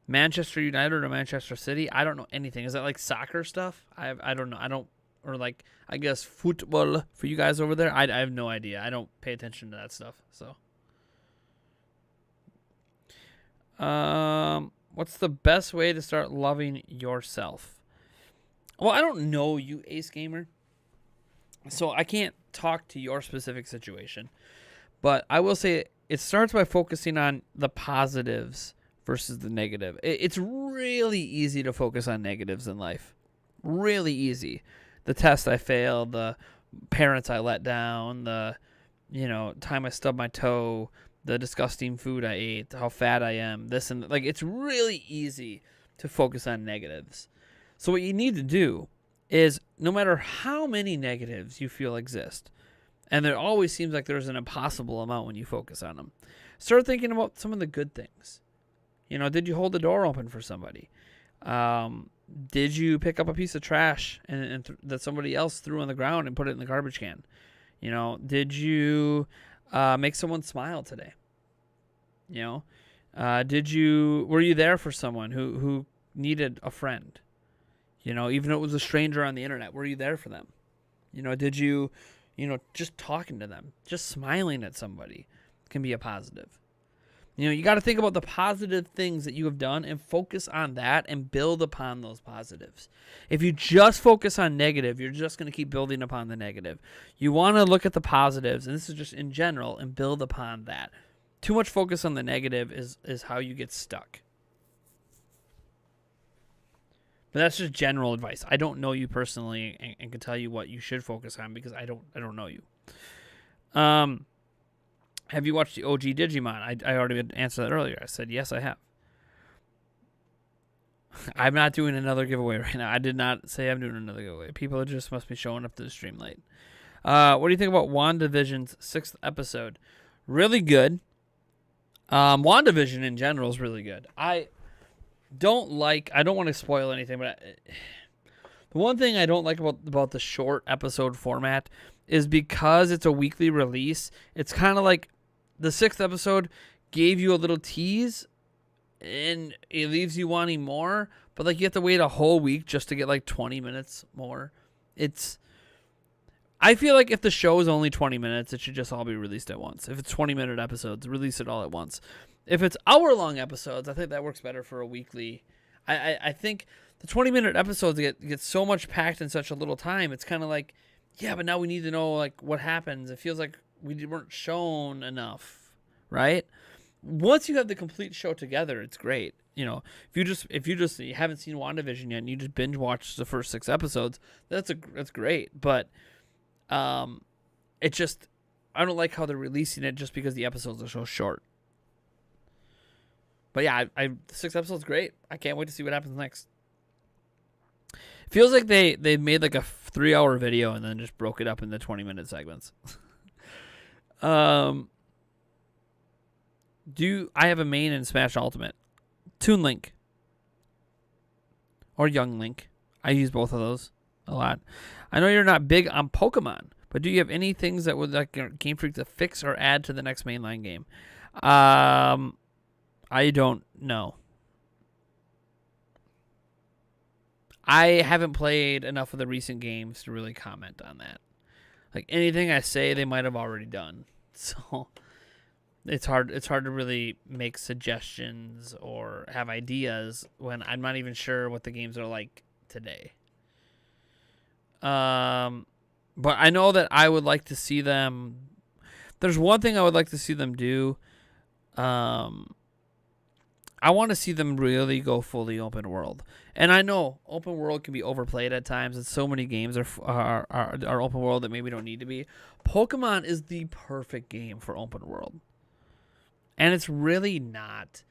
Manchester United or Manchester City? I don't know anything. Is that like soccer stuff? I don't know. I don't, or like, I guess football for you guys over there? I have no idea. I don't pay attention to that stuff. So. What's the best way to start loving yourself? Well, I don't know you, Ace Gamer, so I can't talk to your specific situation. But I will say it starts by focusing on the positives versus the negative. It's really easy to focus on negatives in life. Really easy. The test I failed, the parents I let down, the time I stubbed my toe, the disgusting food I ate, how fat I am, this and like it's really easy to focus on negatives. So what you need to do is no matter how many negatives you feel exist, and there always seems like there's an impossible amount when you focus on them, start thinking about some of the good things. Did you hold the door open for somebody? Did you pick up a piece of trash that somebody else threw on the ground and put it in the garbage can? Did you make someone smile today? Were you there for someone who needed a friend? Even though it was a stranger on the internet, were you there for them? Did you, just talking to them, just smiling at somebody can be a positive. You know, you got to think about the positive things that you have done and focus on that and build upon those positives. If you just focus on negative, you're just going to keep building upon the negative. You want to look at the positives, and this is just in general, and build upon that. Too much focus on the negative is how you get stuck. But that's just general advice. I don't know you personally and can tell you what you should focus on because I don't know you. Have you watched the OG Digimon? I already answered that earlier. I said, yes, I have. I'm not doing another giveaway right now. I did not say I'm doing another giveaway. People just must be showing up to the stream late. What do you think about WandaVision's 6th episode? Really good. WandaVision in general is really good. I don't want to spoil anything, but the one thing I don't like about the short episode format is because it's a weekly release, it's kind of like the 6th episode gave you a little tease and it leaves you wanting more, but like you have to wait a whole week just to get like 20 minutes more. I feel like if the show is only 20 minutes, it should just all be released at once. If it's 20-minute episodes, release it all at once. If it's hour-long episodes, I think that works better for a weekly. I think the 20-minute episodes get so much packed in such a little time. It's kind of like, yeah, but now we need to know like what happens. It feels like we weren't shown enough, right? Once you have the complete show together, it's great. You know, if you haven't seen WandaVision yet and you just binge watch the first 6 episodes, that's great. But it just, I don't like how they're releasing it just because the episodes are so short. But yeah, the 6 episodes great. I can't wait to see what happens next. Feels like they made like a 3-hour video and then just broke it up into 20-minute segments. I have a main in Smash Ultimate? Toon Link. Or Young Link. I use both of those a lot. I know you're not big on Pokemon, but do you have any things that would like Game Freak to fix or add to the next mainline game? I don't know. I haven't played enough of the recent games to really comment on that. Like anything I say, they might have already done. So it's hard to really make suggestions or have ideas when I'm not even sure what the games are like today. But I know that I would like to see them. There's one thing I would like to see them do. I want to see them really go fully open world. And I know open world can be overplayed at times, and so many games are open world that maybe don't need to be. Pokemon is the perfect game for open world. And it's really not.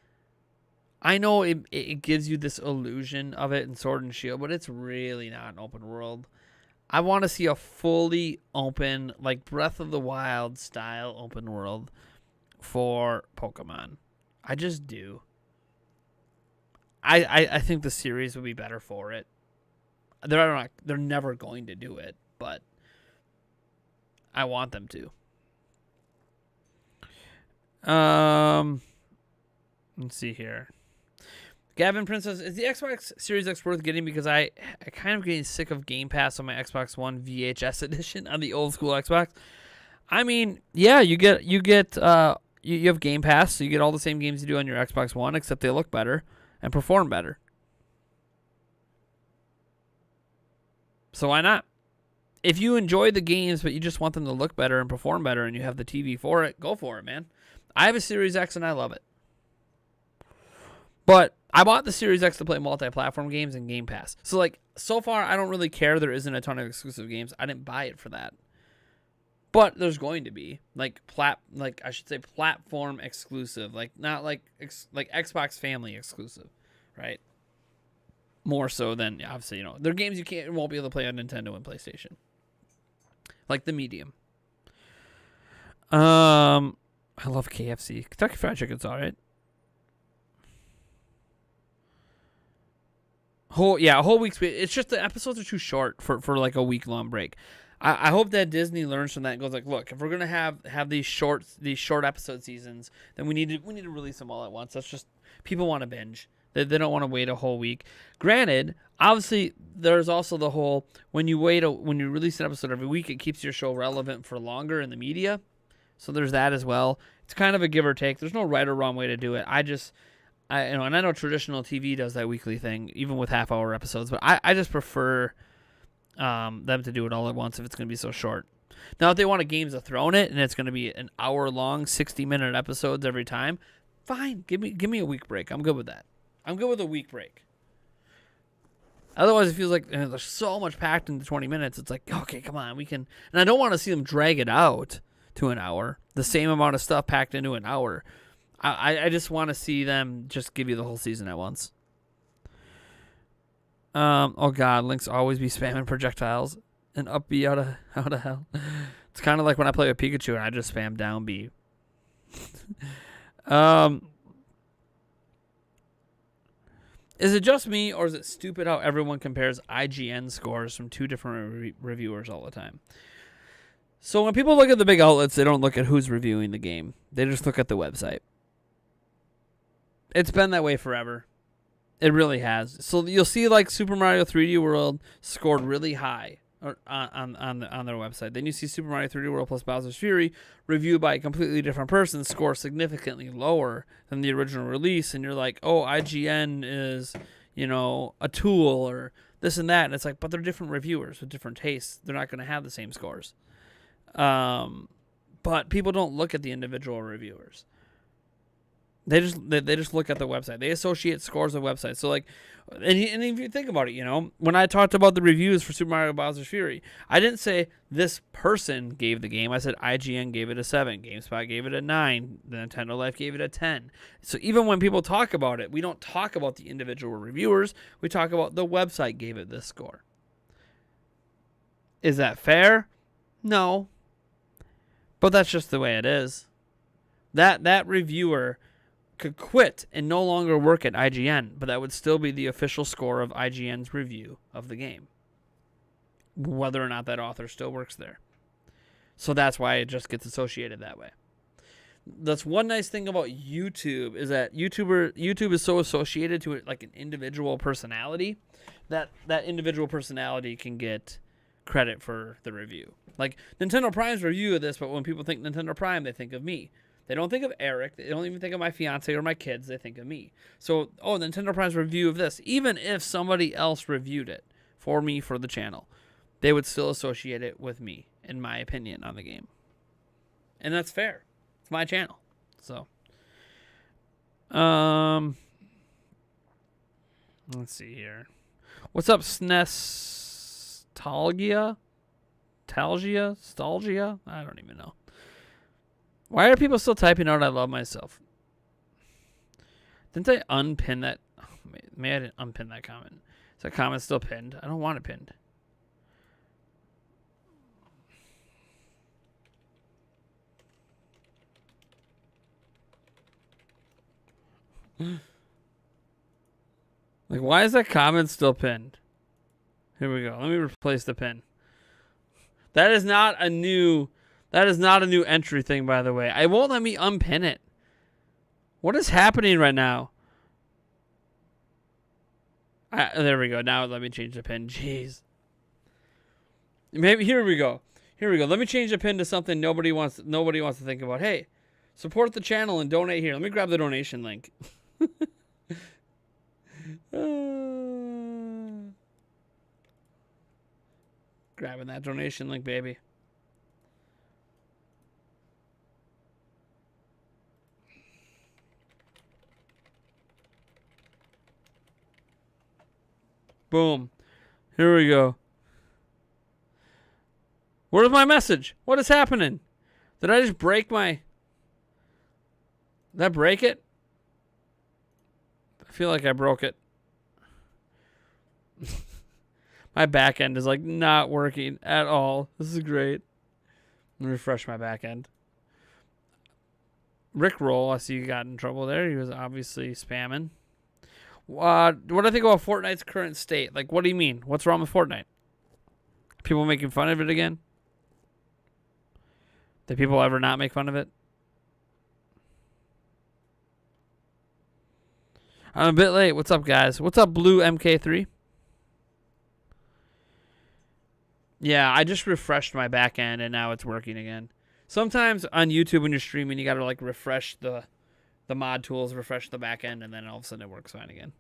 I know it gives you this illusion of it in Sword and Shield, but it's really not an open world. I want to see a fully open, like Breath of the Wild style open world for Pokemon. I just do. I think the series would be better for it. They're never going to do it, but I want them to. Let's see here. Gavin Princess, is the Xbox Series X worth getting? Because I kind of getting sick of Game Pass on my Xbox One VHS edition on the old school Xbox. I mean, yeah, you have Game Pass, so you get all the same games you do on your Xbox One, except they look better and perform better. So why not? If you enjoy the games, but you just want them to look better and perform better, and you have the TV for it, go for it, man. I have a Series X and I love it. But I bought the Series X to play multi-platform games and Game Pass. So far, I don't really care there isn't a ton of exclusive games. I didn't buy it for that. But there's going to be platform exclusive, not like Xbox Family exclusive, right? More so than obviously, there are games you won't be able to play on Nintendo and PlayStation, like the Medium. I love KFC. Kentucky Fried Chicken's all right. A whole week's. It's just the episodes are too short for like a week-long break. I hope that Disney learns from that and goes like, look, if we're gonna have these short episode seasons, then we need to release them all at once. That's just, people want to binge. They don't want to wait a whole week. Granted, obviously, there's also the whole when you release an episode every week, it keeps your show relevant for longer in the media. So there's that as well. It's kind of a give or take. There's no right or wrong way to do it. And I know traditional TV does that weekly thing, even with half-hour episodes, but I just prefer them to do it all at once if it's going to be so short. Now, if they want a Games of Thrones it and it's going to be an hour-long, 60-minute episodes every time, fine. Give me a week break. I'm good with that. I'm good with a week break. Otherwise, it feels like there's so much packed into 20 minutes. It's like, okay, come on, we can. And I don't want to see them drag it out to an hour. The same amount of stuff packed into an hour. I just want to see them just give you the whole season at once. Oh God, Link's always be spamming projectiles and up B out of hell. It's kind of like when I play with Pikachu and I just spam down B. Is it just me, or is it stupid how everyone compares IGN scores from two different reviewers all the time? So when people look at the big outlets, they don't look at who's reviewing the game. They just look at the website. It's been that way forever. It really has. So you'll see like Super Mario 3D World scored really high on their website. Then you see Super Mario 3D World plus Bowser's Fury reviewed by a completely different person score significantly lower than the original release, and you're like, oh, IGN is, a tool or this and that, and it's like, but they're different reviewers with different tastes. They're not going to have the same scores. But people don't look at the individual reviewers. They just look at the website. They associate scores with websites. So like, and if you think about it, when I talked about the reviews for Super Mario Bowser's Fury, I didn't say this person gave the game. I said IGN gave it a 7, GameSpot gave it a 9, the Nintendo Life gave it a 10. So even when people talk about it, we don't talk about the individual reviewers. We talk about the website gave it this score. Is that fair? No. But that's just the way it is. That reviewer could quit and no longer work at IGN, but that would still be the official score of IGN's review of the game, whether or not that author still works there. So that's why it just gets associated that way. That's one nice thing about YouTube, is that YouTube is so associated to it like an individual personality that individual personality can get credit for the review. Like Nintendo Prime's review of this, but when people think Nintendo Prime, they think of me. They don't think of Eric. They don't even think of my fiance or my kids. They think of me. So, Nintendo Prime's review of this, even if somebody else reviewed it for me for the channel, they would still associate it with me, in my opinion, on the game. And that's fair. It's my channel. So, let's see here. What's up, SNEStalgia? Stalgia? I don't even know. Why are people still typing out I love myself? Didn't I unpin that? Oh, maybe I didn't unpin that comment. Is that comment still pinned? I don't want it pinned. Like, why is that comment still pinned? Here we go. Let me replace the pin. That is not a new entry thing, by the way. I won't let me unpin it. What is happening right now? There we go. Now let me change the pin. Jeez. Maybe here we go. Let me change the pin to something nobody wants to think about. Hey, support the channel and donate here. Let me grab the donation link. Grabbing that donation link, baby. Boom. Here we go. Where's my message? What is happening? Did I just break my... Did I break it? I feel like I broke it. My back end is like not working at all. This is great. Let me refresh my back end. Rickroll, I see you got in trouble there. He was obviously spamming. What do I think about Fortnite's current state? Like, what do you mean? What's wrong with Fortnite? People making fun of it again? Did people ever not make fun of it? I'm a bit late. What's up, guys? What's up, Blue MK3? Yeah, I just refreshed my back end, and now it's working again. Sometimes on YouTube when you're streaming, you got to like refresh the mod tools, refresh the back end, and then all of a sudden it works fine again.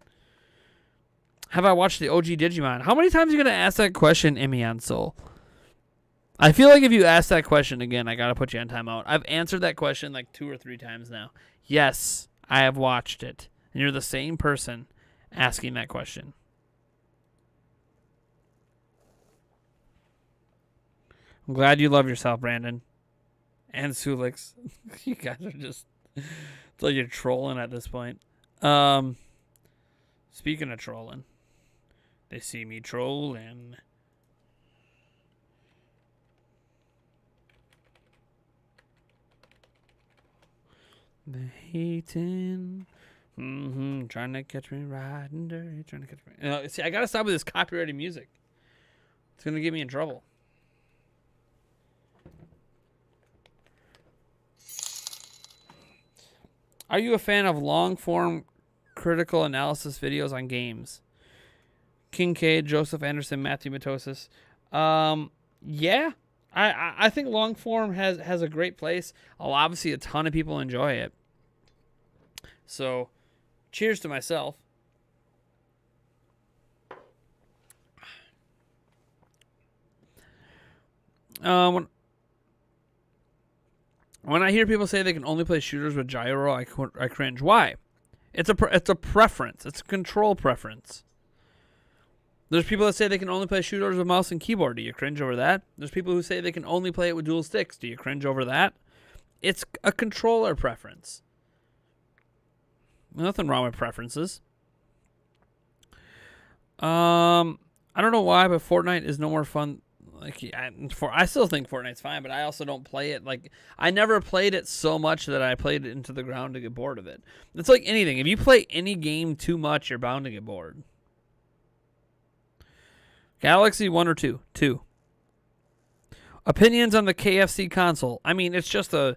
Have I watched the OG Digimon? How many times are you going to ask that question, Emmy on Soul? I feel like if you ask that question again, I got to put you on timeout. I've answered that question like 2 or 3 times now. Yes, I have watched it. And you're the same person asking that question. I'm glad you love yourself, Brandon. And Sulix. You guys are just... It's like you're trolling at this point. Speaking of trolling. They see me trolling. The hating. Trying to catch me riding dirty. Trying to catch me. See, I gotta stop with this copyrighted music. It's gonna get me in trouble. Are you a fan of long-form critical analysis videos on games? Kincaid, Joseph Anderson, Matthew Matosis. Yeah. I think long-form has a great place. Obviously, a ton of people enjoy it. So, cheers to myself. When I hear people say they can only play shooters with gyro, I cringe. Why? It's a preference. It's a control preference. There's people that say they can only play shooters with mouse and keyboard. Do you cringe over that? There's people who say they can only play it with dual sticks. Do you cringe over that? It's a controller preference. Nothing wrong with preferences. I don't know why, but Fortnite is no more fun. Like, I still think Fortnite's fine, but I also don't play it. Like, I never played it so much that I played it into the ground to get bored of it. It's like anything. If you play any game too much, you're bound to get bored. Galaxy 1 or 2? 2. Opinions on the KFC console. I mean, it's just a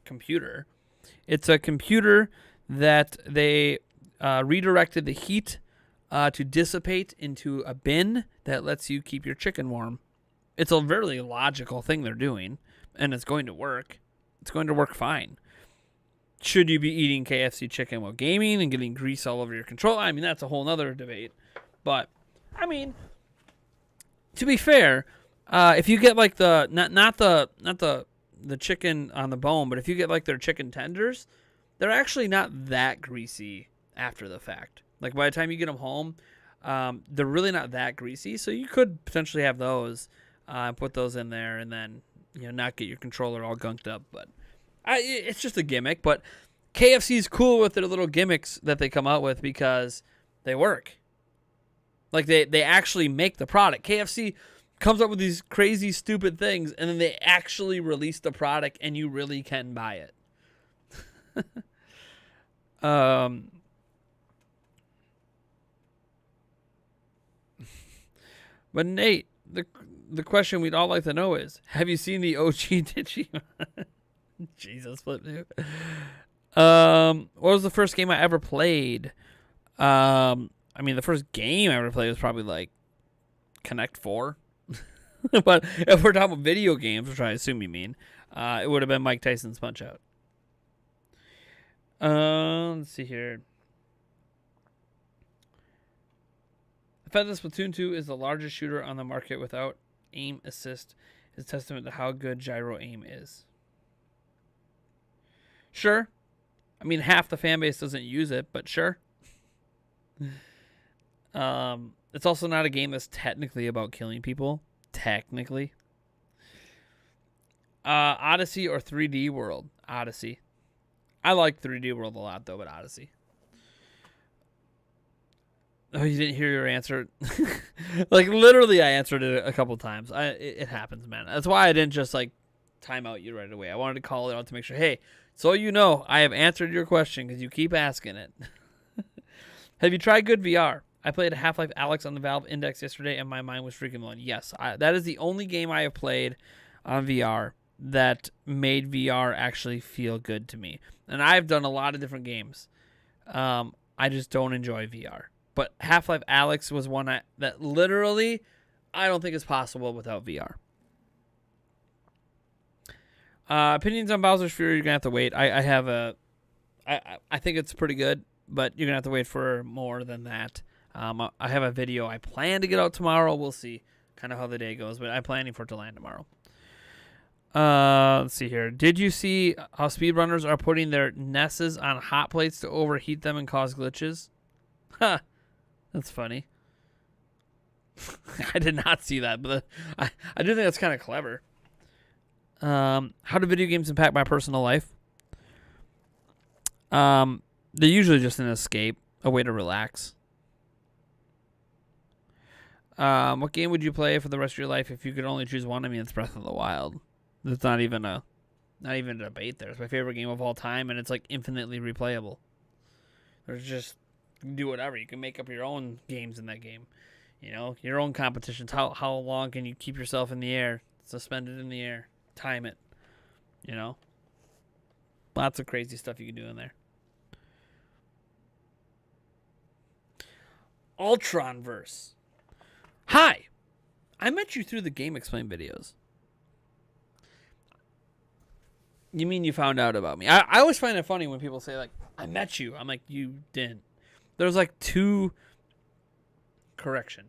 computer. It's a computer that they redirected the heat to dissipate into a bin that lets you keep your chicken warm. It's a very logical thing they're doing, and it's going to work. It's going to work fine. Should you be eating KFC chicken while gaming and getting grease all over your controller? I mean, that's a whole other debate. But, I mean, to be fair, if you get like the not the chicken on the bone, but if you get like their chicken tenders, they're actually not that greasy after the fact. Like, by the time you get them home, they're really not that greasy. So you could potentially have those, put those in there, and then, not get your controller all gunked up. But it's just a gimmick. But KFC's cool with their little gimmicks that they come out with because they work. Like, they actually make the product. KFC comes up with these crazy, stupid things, and then they actually release the product, and you really can buy it. But Nate, the question we'd all like to know is, have you seen the OG Digimon? Jesus, flip dude. What was the first game I ever played? I mean, the first game I ever played was probably like Connect 4. But if we're talking about video games, which I assume you mean, it would have been Mike Tyson's Punch-Out. Let's see here. The fact that Splatoon 2 is the largest shooter on the market without aim assist is testament to how good gyro aim is. Sure. I mean, half the fan base doesn't use it, but sure. It's also not a game that's technically about killing people. Technically. Odyssey or 3D World? Odyssey. I like 3D World a lot, though, but Odyssey. Oh, you didn't hear your answer? Like, literally, I answered it a couple times. It happens, man. That's why I didn't just, like, time out you right away. I wanted to call it out to make sure, hey, so you know, I have answered your question because you keep asking it. Have you tried good VR? I played Half-Life Alyx on the Valve Index yesterday, and my mind was freaking blown. Yes, that is the only game I have played on VR that made VR actually feel good to me. And I've done a lot of different games. I just don't enjoy VR. But Half-Life Alyx was one that literally I don't think is possible without VR. Opinions on Bowser's Fury, you're going to have to wait. I think it's pretty good, but you're going to have to wait for more than that. I have a video I plan to get out tomorrow. We'll see kind of how the day goes, but I'm planning for it to land tomorrow. Let's see here. Did you see how speedrunners are putting their NESs on hot plates to overheat them and cause glitches? Huh. That's funny. I did not see that, but I do think that's kind of clever. How do video games impact my personal life? They're usually just an escape, a way to relax. What game would you play for the rest of your life if you could only choose one? I mean, it's Breath of the Wild. There's not even a debate there. It's my favorite game of all time, and it's like infinitely replayable. There's just do whatever. You can make up your own games in that game. You know, your own competitions. How long can you keep yourself in the air, suspended in the air, time it? You know, lots of crazy stuff you can do in there. Ultronverse. Hi, I met you through the Game Explain videos. You mean you found out about me? I always find it funny when people say, like, I met you. I'm like, you didn't. There's like correction.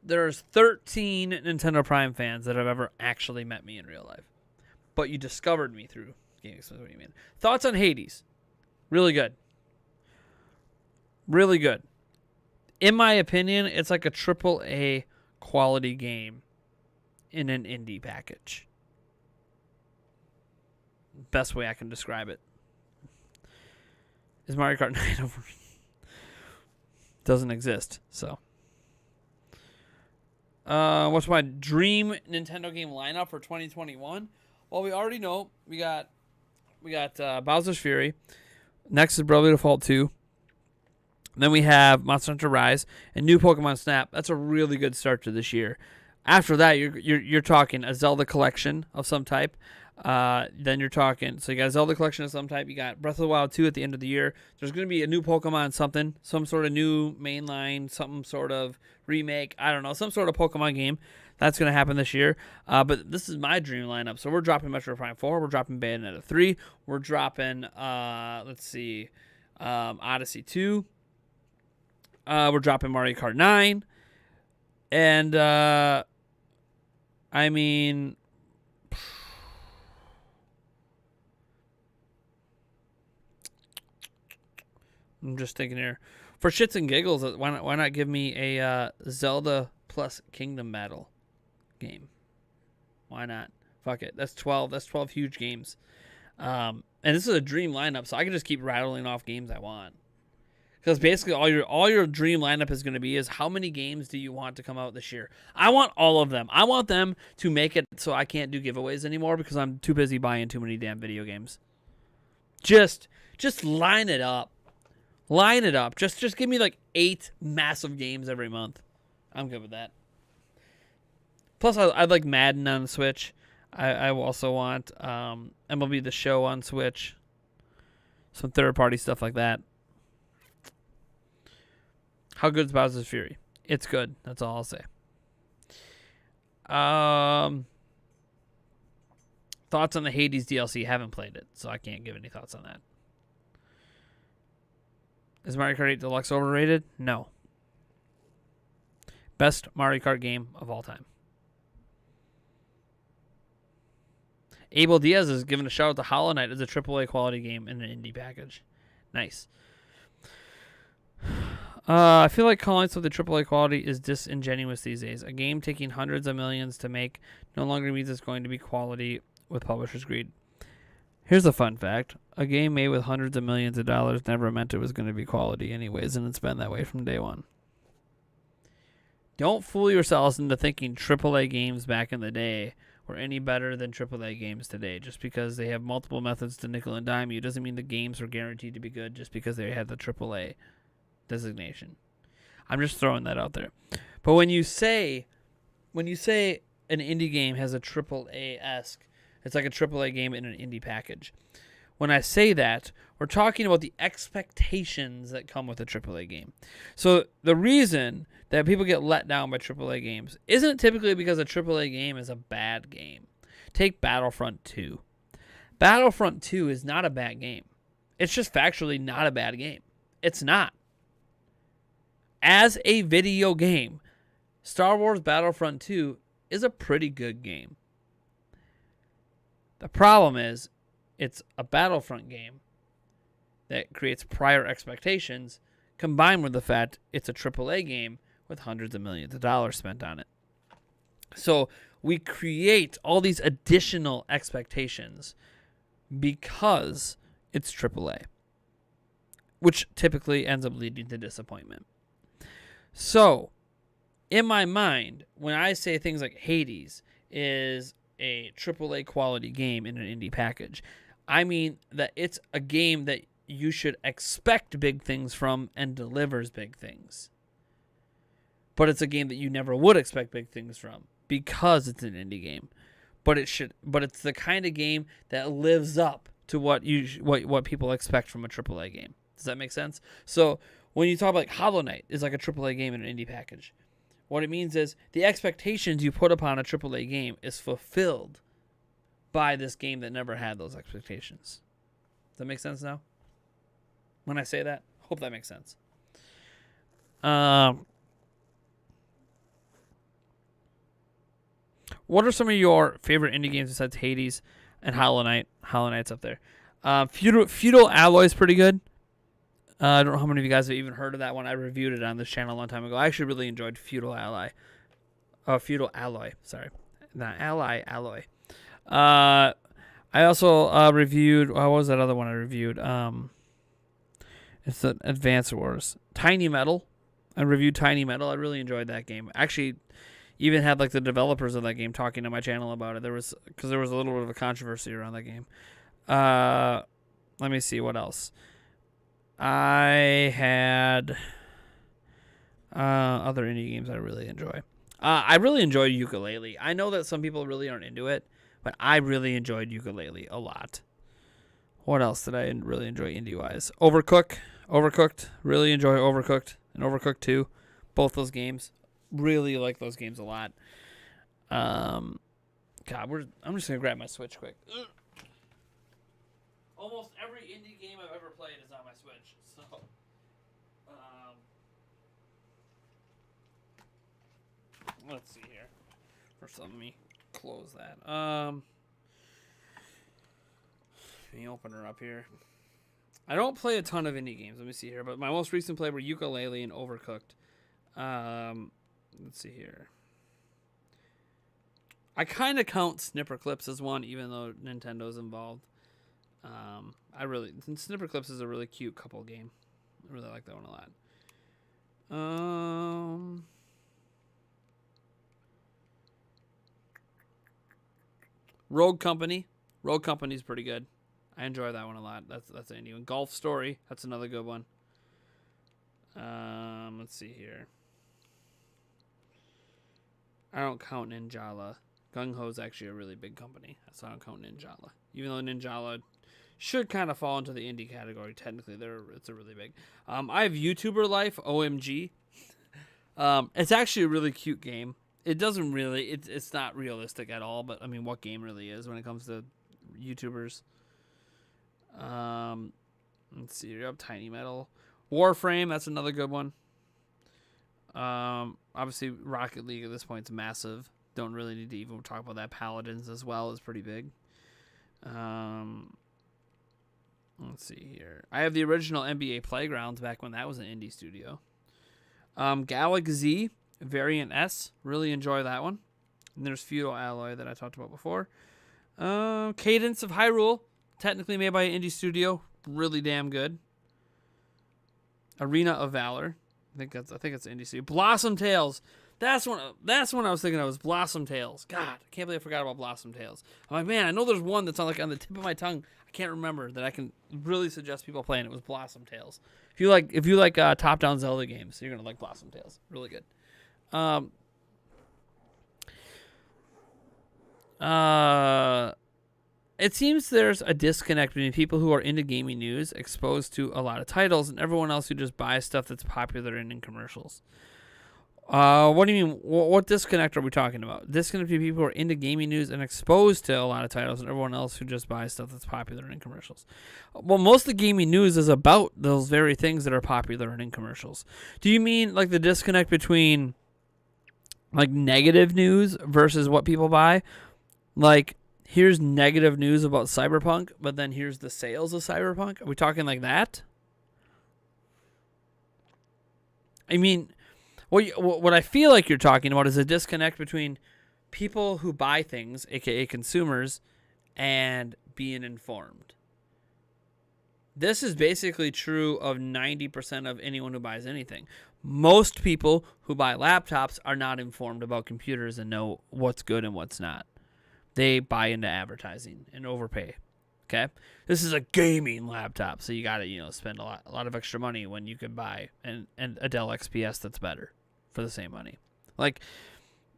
There's 13 Nintendo Prime fans that have ever actually met me in real life. But you discovered me through Game Explain. What do you mean? Thoughts on Hades? Really good. Really good. In my opinion, it's like a AAA quality game in an indie package. Best way I can describe it. Is Mario Kart 9 over? Doesn't exist, so. What's my dream Nintendo game lineup for 2021? Well, we already know we got Bowser's Fury. Next is Bravely Default 2. Then we have Monster Hunter Rise and new Pokemon Snap. That's a really good start to this year. After that, you're talking a Zelda collection of some type. Then you're talking, so you got a Zelda collection of some type. You got Breath of the Wild 2 at the end of the year. There's going to be a new Pokemon something, some sort of new mainline, some sort of remake. I don't know, some sort of Pokemon game. That's going to happen this year. But this is my dream lineup. So we're dropping Metroid Prime 4. We're dropping Bayonetta 3. We're dropping, Odyssey 2. We're dropping Mario Kart 9. And, I mean, I'm just thinking here. For shits and giggles, why not give me a Zelda plus Kingdom Battle game? Why not? Fuck it. That's 12. That's 12 huge games. And this is a dream lineup, so I can just keep rattling off games I want. Because basically all your dream lineup is going to be is how many games do you want to come out this year? I want all of them. I want them to make it so I can't do giveaways anymore because I'm too busy buying too many damn video games. Just line it up. Line it up. Just give me like 8 massive games every month. I'm good with that. Plus, I'd like Madden on the Switch. I also want MLB The Show on Switch. Some third-party stuff like that. How good is Bowser's Fury? It's good. That's all I'll say. Thoughts on the Hades DLC? Haven't played it, so I can't give any thoughts on that. Is Mario Kart 8 Deluxe overrated? No. Best Mario Kart game of all time. Abel Diaz is giving a shout out to Hollow Knight as a AAA quality game in an indie package. Nice. I feel like calling something AAA quality is disingenuous these days. A game taking hundreds of millions to make no longer means it's going to be quality with publishers' greed. Here's a fun fact. A game made with hundreds of millions of dollars never meant it was going to be quality anyways, and it's been that way from day one. Don't fool yourselves into thinking AAA games back in the day were any better than AAA games today. Just because they have multiple methods to nickel and dime you doesn't mean the games are guaranteed to be good just because they had the AAA designation. I'm just throwing that out there. But when you say an indie game has a AAA-esque, it's like a AAA game in an indie package. When I say that, we're talking about the expectations that come with a AAA game. So the reason that people get let down by AAA games isn't typically because a AAA game is a bad game. Take Battlefront 2. Battlefront 2 is not a bad game. It's just factually not a bad game. It's not. As a video game, Star Wars Battlefront 2 is a pretty good game. The problem is, it's a Battlefront game that creates prior expectations, combined with the fact it's a AAA game with hundreds of millions of dollars spent on it. So we create all these additional expectations because it's AAA, which typically ends up leading to disappointment. So, in my mind, when I say things like Hades is a AAA quality game in an indie package, I mean that it's a game that you should expect big things from and delivers big things. But it's a game that you never would expect big things from because it's an indie game. But it's the kind of game that lives up to what people expect from a AAA game. Does that make sense? So when you talk about like Hollow Knight is like a AAA game in an indie package, what it means is the expectations you put upon a AAA game is fulfilled by this game that never had those expectations. Does that make sense now? When I say that, hope that makes sense. What are some of your favorite indie games besides Hades and Hollow Knight? Hollow Knight's up there. Feudal Alloy is pretty good. I don't know how many of you guys have even heard of that one. I reviewed it on this channel a long time ago. I actually really enjoyed Feudal Alloy. Sorry. Not Ally, Alloy. I also reviewed... what was that other one I reviewed? It's the Advance Wars. Tiny Metal. I reviewed Tiny Metal. I really enjoyed that game. Actually, even had like the developers of that game talking to my channel about it. Because there was a little bit of a controversy around that game. Let me see what else. I had other indie games I really enjoy. I really enjoyed Yooka-Laylee. I know that some people really aren't into it, but I really enjoyed Yooka-Laylee a lot. What else did I really enjoy indie-wise? Overcooked. Really enjoy Overcooked and Overcooked 2. Both those games. Really like those games a lot. I'm just going to grab my Switch quick. Ugh. Almost every indie game I've ever played is on my Switch. So, let's see here. First, let me close that. Let me open her up here. I don't play a ton of indie games. Let me see here. But my most recent play were Yooka-Laylee and Overcooked. Let's see here. I kind of count Snipper Clips as one, even though Nintendo's involved. Snipper Clips is a really cute couple game. I really like that one a lot. Rogue Company. Rogue Company's pretty good. I enjoy that one a lot. That's an indie one. Golf Story. That's another good one. Let's see here. I don't count Ninjala. Gung Ho is actually a really big company, so I don't count Ninjala. Even though Ninjala should kind of fall into the indie category, technically, it's a really big. I have YouTuber Life, OMG. It's actually a really cute game. It doesn't really, it's not realistic at all, but I mean, what game really is when it comes to YouTubers? Let's see, you have Tiny Metal. Warframe, that's another good one. Obviously, Rocket League at this point is massive. Don't really need to even talk about that. Paladins as well is pretty big. Let's see here. I have the original NBA Playgrounds back when that was an indie studio. Galaxy Variant S. Really enjoy that one. And there's Feudal Alloy that I talked about before. Cadence of Hyrule. Technically made by an indie studio. Really damn good. Arena of Valor. I think it's an indie studio. Blossom Tales. That's one I was thinking of, was Blossom Tales. God, I can't believe I forgot about Blossom Tales. I'm like, man, I know there's one that's on the tip of my tongue. I can't remember that I can really suggest people playing. It was Blossom Tales. If you like top-down Zelda games, you're gonna like Blossom Tales. Really good. It seems there's a disconnect between people who are into gaming news, exposed to a lot of titles, and everyone else who just buys stuff that's popular and in commercials. What do you mean? What disconnect are we talking about? Disconnect between people who are into gaming news and exposed to a lot of titles, and everyone else who just buys stuff that's popular and in commercials. Well, most of the gaming news is about those very things that are popular and in commercials. Do you mean like the disconnect between like negative news versus what people buy? Like, here's negative news about Cyberpunk, but then here's the sales of Cyberpunk. Are we talking like that? I mean, what I feel like you're talking about is a disconnect between people who buy things, aka consumers, and being informed. This is basically true of 90% of anyone who buys anything. Most people who buy laptops are not informed about computers and know what's good and what's not. They buy into advertising and overpay. Okay, this is a gaming laptop, so you got to spend a lot of extra money when you could buy and a Dell XPS that's better for the same money. Like,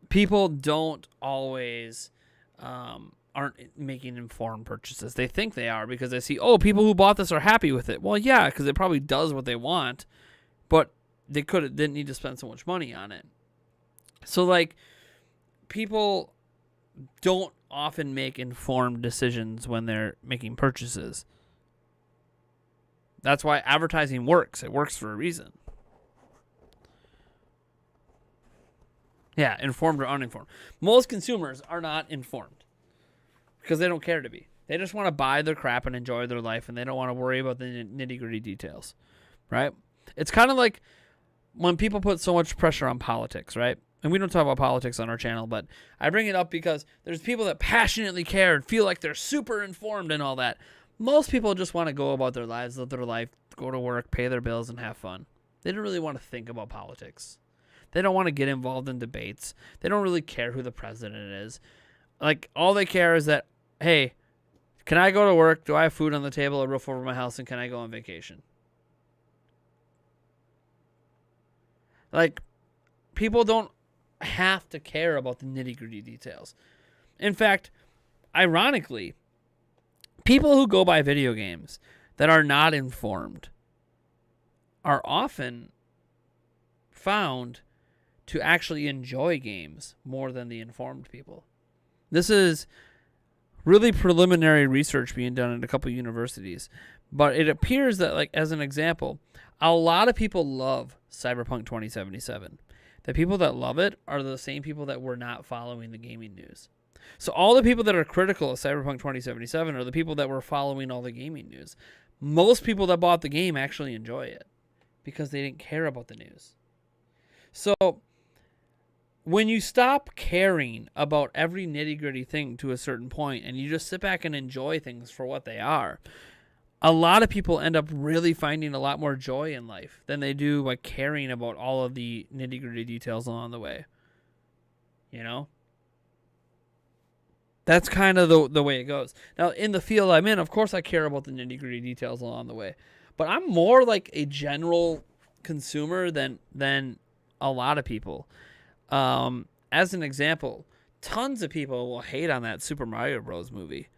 people don't always aren't making informed purchases. They think they are because they see, oh, people who bought this are happy with it. Well, yeah, because it probably does what they want, but they didn't need to spend so much money on it. So like, people don't often make informed decisions when they're making purchases. That's why advertising works. It works for a reason. Yeah, informed or uninformed. Most consumers are not informed because they don't care to be. They just want to buy their crap and enjoy their life, and they don't want to worry about the nitty-gritty details, right? It's kind of like when people put so much pressure on politics, right? And we don't talk about politics on our channel, but I bring it up because there's people that passionately care and feel like they're super informed and all that. Most people just want to go about their lives, live their life, go to work, pay their bills, and have fun. They don't really want to think about politics. They don't want to get involved in debates. They don't really care who the president is. Like, all they care is that, hey, can I go to work? Do I have food on the table, a roof over my house, and can I go on vacation? Like, people don't have to care about the nitty-gritty details. In fact, ironically, people who go buy video games that are not informed are often found to actually enjoy games more than the informed people. This is really preliminary research being done at a couple universities, but it appears that, like, as an example, a lot of people love Cyberpunk 2077. The people that love it are the same people that were not following the gaming news. So all the people that are critical of Cyberpunk 2077 are the people that were following all the gaming news. Most people that bought the game actually enjoy it because they didn't care about the news. So when you stop caring about every nitty-gritty thing to a certain point and you just sit back and enjoy things for what they are, a lot of people end up really finding a lot more joy in life than they do by caring about all of the nitty-gritty details along the way. You know? That's kind of the way it goes. Now, in the field I'm in, of course I care about the nitty-gritty details along the way. But I'm more like a general consumer than a lot of people. As an example, tons of people will hate on that Super Mario Bros. Movie.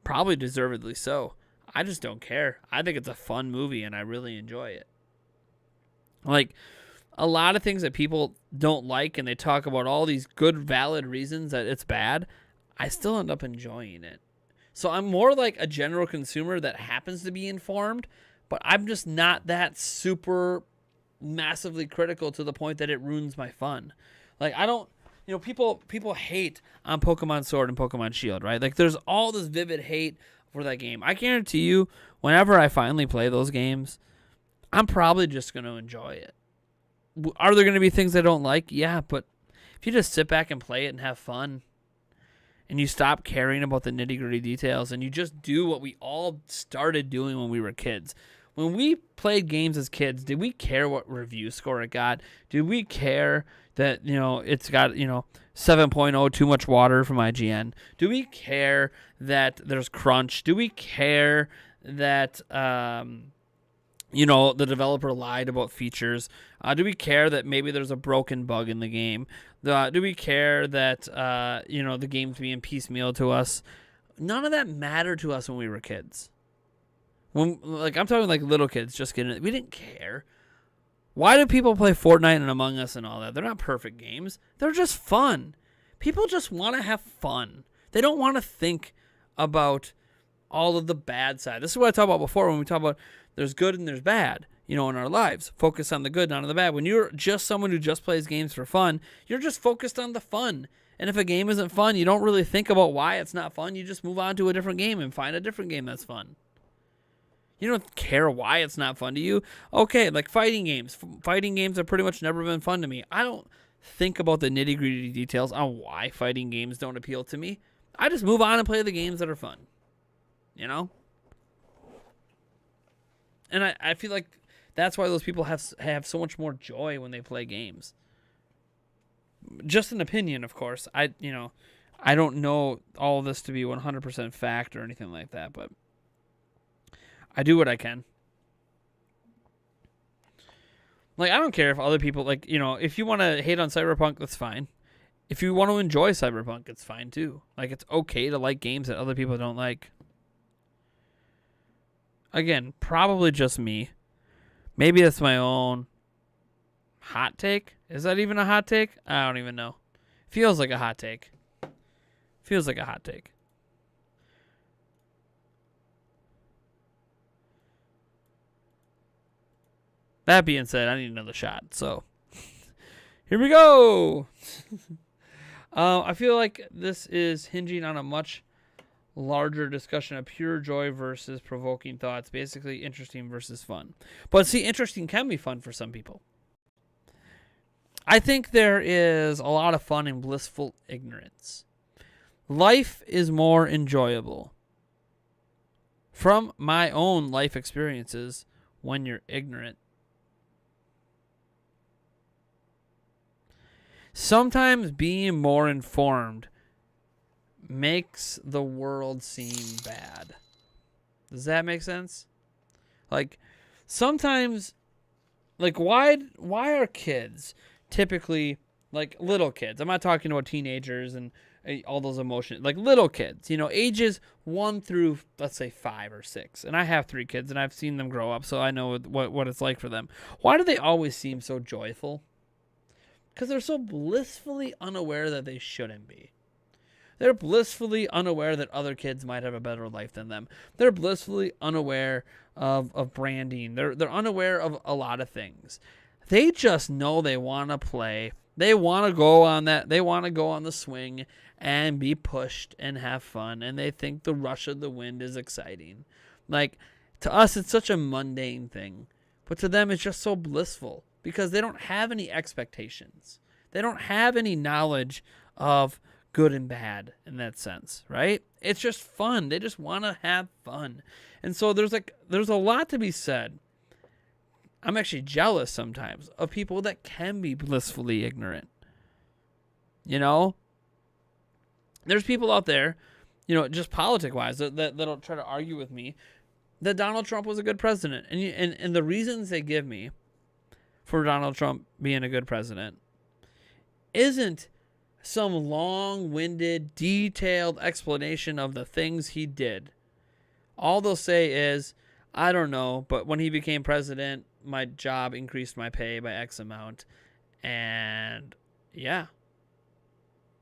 Probably deservedly so. I just don't care. I think it's a fun movie and I really enjoy it. Like, a lot of things that people don't like and they talk about all these good, valid reasons that it's bad, I still end up enjoying it. So I'm more like a general consumer that happens to be informed, but I'm just not that super massively critical to the point that it ruins my fun. Like, I don't, people hate on Pokemon Sword and Pokemon Shield, right? Like, there's all this vivid hate for that game. I guarantee you, whenever I finally play those games, I'm probably just going to enjoy it. Are there going to be things I don't like? Yeah, but if you just sit back and play it and have fun, and you stop caring about the nitty-gritty details, and you just do what we all started doing when we were kids. When we played games as kids, did we care what review score it got? Did we care that, it's got, 7.0 too much water from IGN? Do we care that there's crunch? Do we care that, the developer lied about features? Do we care that maybe there's a broken bug in the game? Do we care that, the game's being piecemeal to us? None of that mattered to us when we were kids. I'm talking like little kids just getting it. We didn't care. Why do people play Fortnite and Among Us and all that? They're not perfect games. They're just fun. People just want to have fun. They don't want to think about all of the bad side. This is what I talked about before when we talk about there's good and there's bad, in our lives. Focus on the good, not on the bad. When you're just someone who just plays games for fun, you're just focused on the fun. And if a game isn't fun, you don't really think about why it's not fun. You just move on to a different game and find a different game that's fun. You don't care why it's not fun to you. Okay, like fighting games. Fighting games have pretty much never been fun to me. I don't think about the nitty-gritty details on why fighting games don't appeal to me. I just move on and play the games that are fun. And I feel like that's why those people have so much more joy when they play games. Just an opinion, of course. I don't know all of this to be 100% fact or anything like that, but I do what I can. Like, I don't care if other people, if you want to hate on Cyberpunk, that's fine. If you want to enjoy Cyberpunk, it's fine too. Like, it's okay to like games that other people don't like. Again, probably just me. Maybe that's my own hot take. Is that even a hot take? I don't even know. Feels like a hot take. That being said, I need another shot. So, here we go. I feel like this is hinging on a much larger discussion of pure joy versus provoking thoughts. Basically, interesting versus fun. But see, interesting can be fun for some people. I think there is a lot of fun in blissful ignorance. Life is more enjoyable from my own life experiences when you're ignorant. Sometimes being more informed makes the world seem bad. Does that make sense? Like, sometimes, like, why are kids typically, like, little kids? I'm not talking about teenagers and all those emotions. Like, little kids, ages 1 through, let's say, 5 or 6. And I have 3 kids, and I've seen them grow up, so I know what it's like for them. Why do they always seem so joyful? Because they're so blissfully unaware that they shouldn't be. They're blissfully unaware that other kids might have a better life than them. They're blissfully unaware of branding. They're unaware of a lot of things. They just know they want to play. They want to go on that. They want to go on the swing and be pushed and have fun. And they think the rush of the wind is exciting. Like, to us, it's such a mundane thing. But to them, it's just so blissful. Because they don't have any expectations. They don't have any knowledge of good and bad in that sense, right? It's just fun. They just want to have fun. And so there's a lot to be said. I'm actually jealous sometimes of people that can be blissfully ignorant. There's people out there, just politic-wise, that'll try to argue with me that Donald Trump was a good president. And the reasons they give me for Donald Trump being a good president isn't some long-winded, detailed explanation of the things he did. All they'll say is, I don't know, but when he became president, my job increased my pay by X amount. And yeah,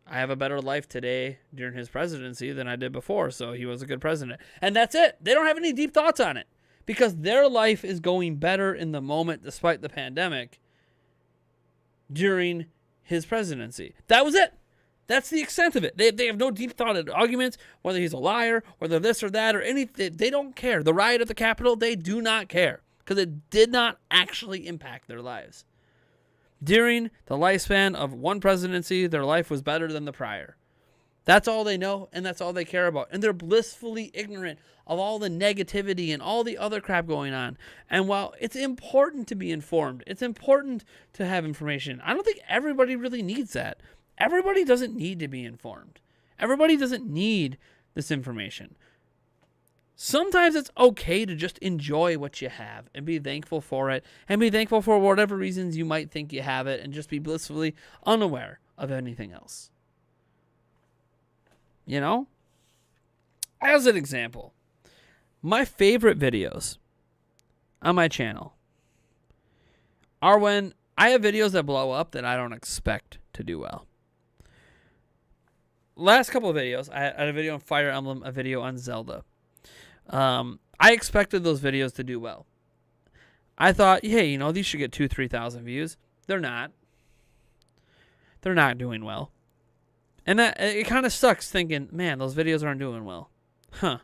I have a better life today during his presidency than I did before, so he was a good president. And that's it. They don't have any deep thoughts on it. Because their life is going better in the moment despite the pandemic during his presidency. That was it. That's the extent of it. They have no deep thought arguments, whether he's a liar, whether this or that or anything. They don't care. The riot at the Capitol, they do not care because it did not actually impact their lives. During the lifespan of one presidency, their life was better than the prior. That's all they know, and that's all they care about. And they're blissfully ignorant of all the negativity and all the other crap going on. And while it's important to be informed, it's important to have information, I don't think everybody really needs that. Everybody doesn't need to be informed. Everybody doesn't need this information. Sometimes it's okay to just enjoy what you have and be thankful for it and be thankful for whatever reasons you might think you have it and just be blissfully unaware of anything else. As an example, my favorite videos on my channel are when I have videos that blow up that I don't expect to do well. Last couple of videos, I had a video on Fire Emblem, a video on Zelda. I expected those videos to do well. I thought, hey, these should get 2,000-3,000 views. They're not. They're not doing well. And it kind of sucks thinking, man, those videos aren't doing well. Huh.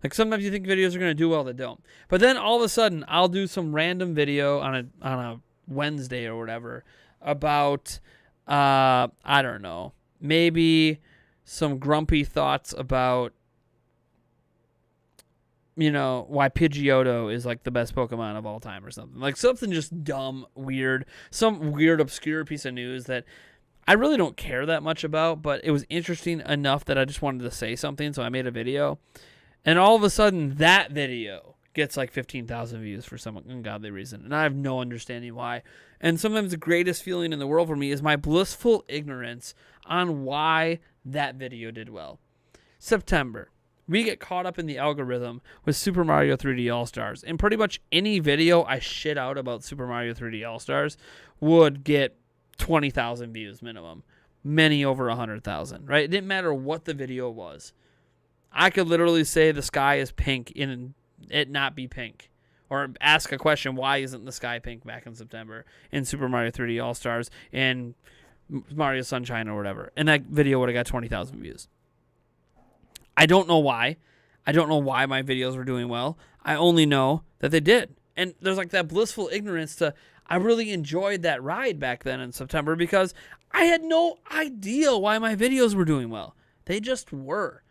Like sometimes you think videos are going to do well, they don't. But then all of a sudden, I'll do some random video on a Wednesday or whatever about, I don't know, maybe some grumpy thoughts about, why Pidgeotto is like the best Pokemon of all time or something. Like something just dumb, weird, some weird, obscure piece of news that I really don't care that much about, but it was interesting enough that I just wanted to say something, so I made a video. And all of a sudden, that video gets like 15,000 views for some ungodly reason, and I have no understanding why. And sometimes the greatest feeling in the world for me is my blissful ignorance on why that video did well. September. We get caught up in the algorithm with Super Mario 3D All-Stars. And pretty much any video I shit out about Super Mario 3D All-Stars would get 20,000 views minimum. Many over 100,000, right? It didn't matter what the video was. I could literally say the sky is pink and it not be pink. Or ask a question, why isn't the sky pink back in September in Super Mario 3D All-Stars and Mario Sunshine or whatever. And that video would have got 20,000 views. I don't know why. I don't know why my videos were doing well. I only know that they did. And there's like that blissful ignorance to, I really enjoyed that ride back then in September because I had no idea why my videos were doing well. They just were.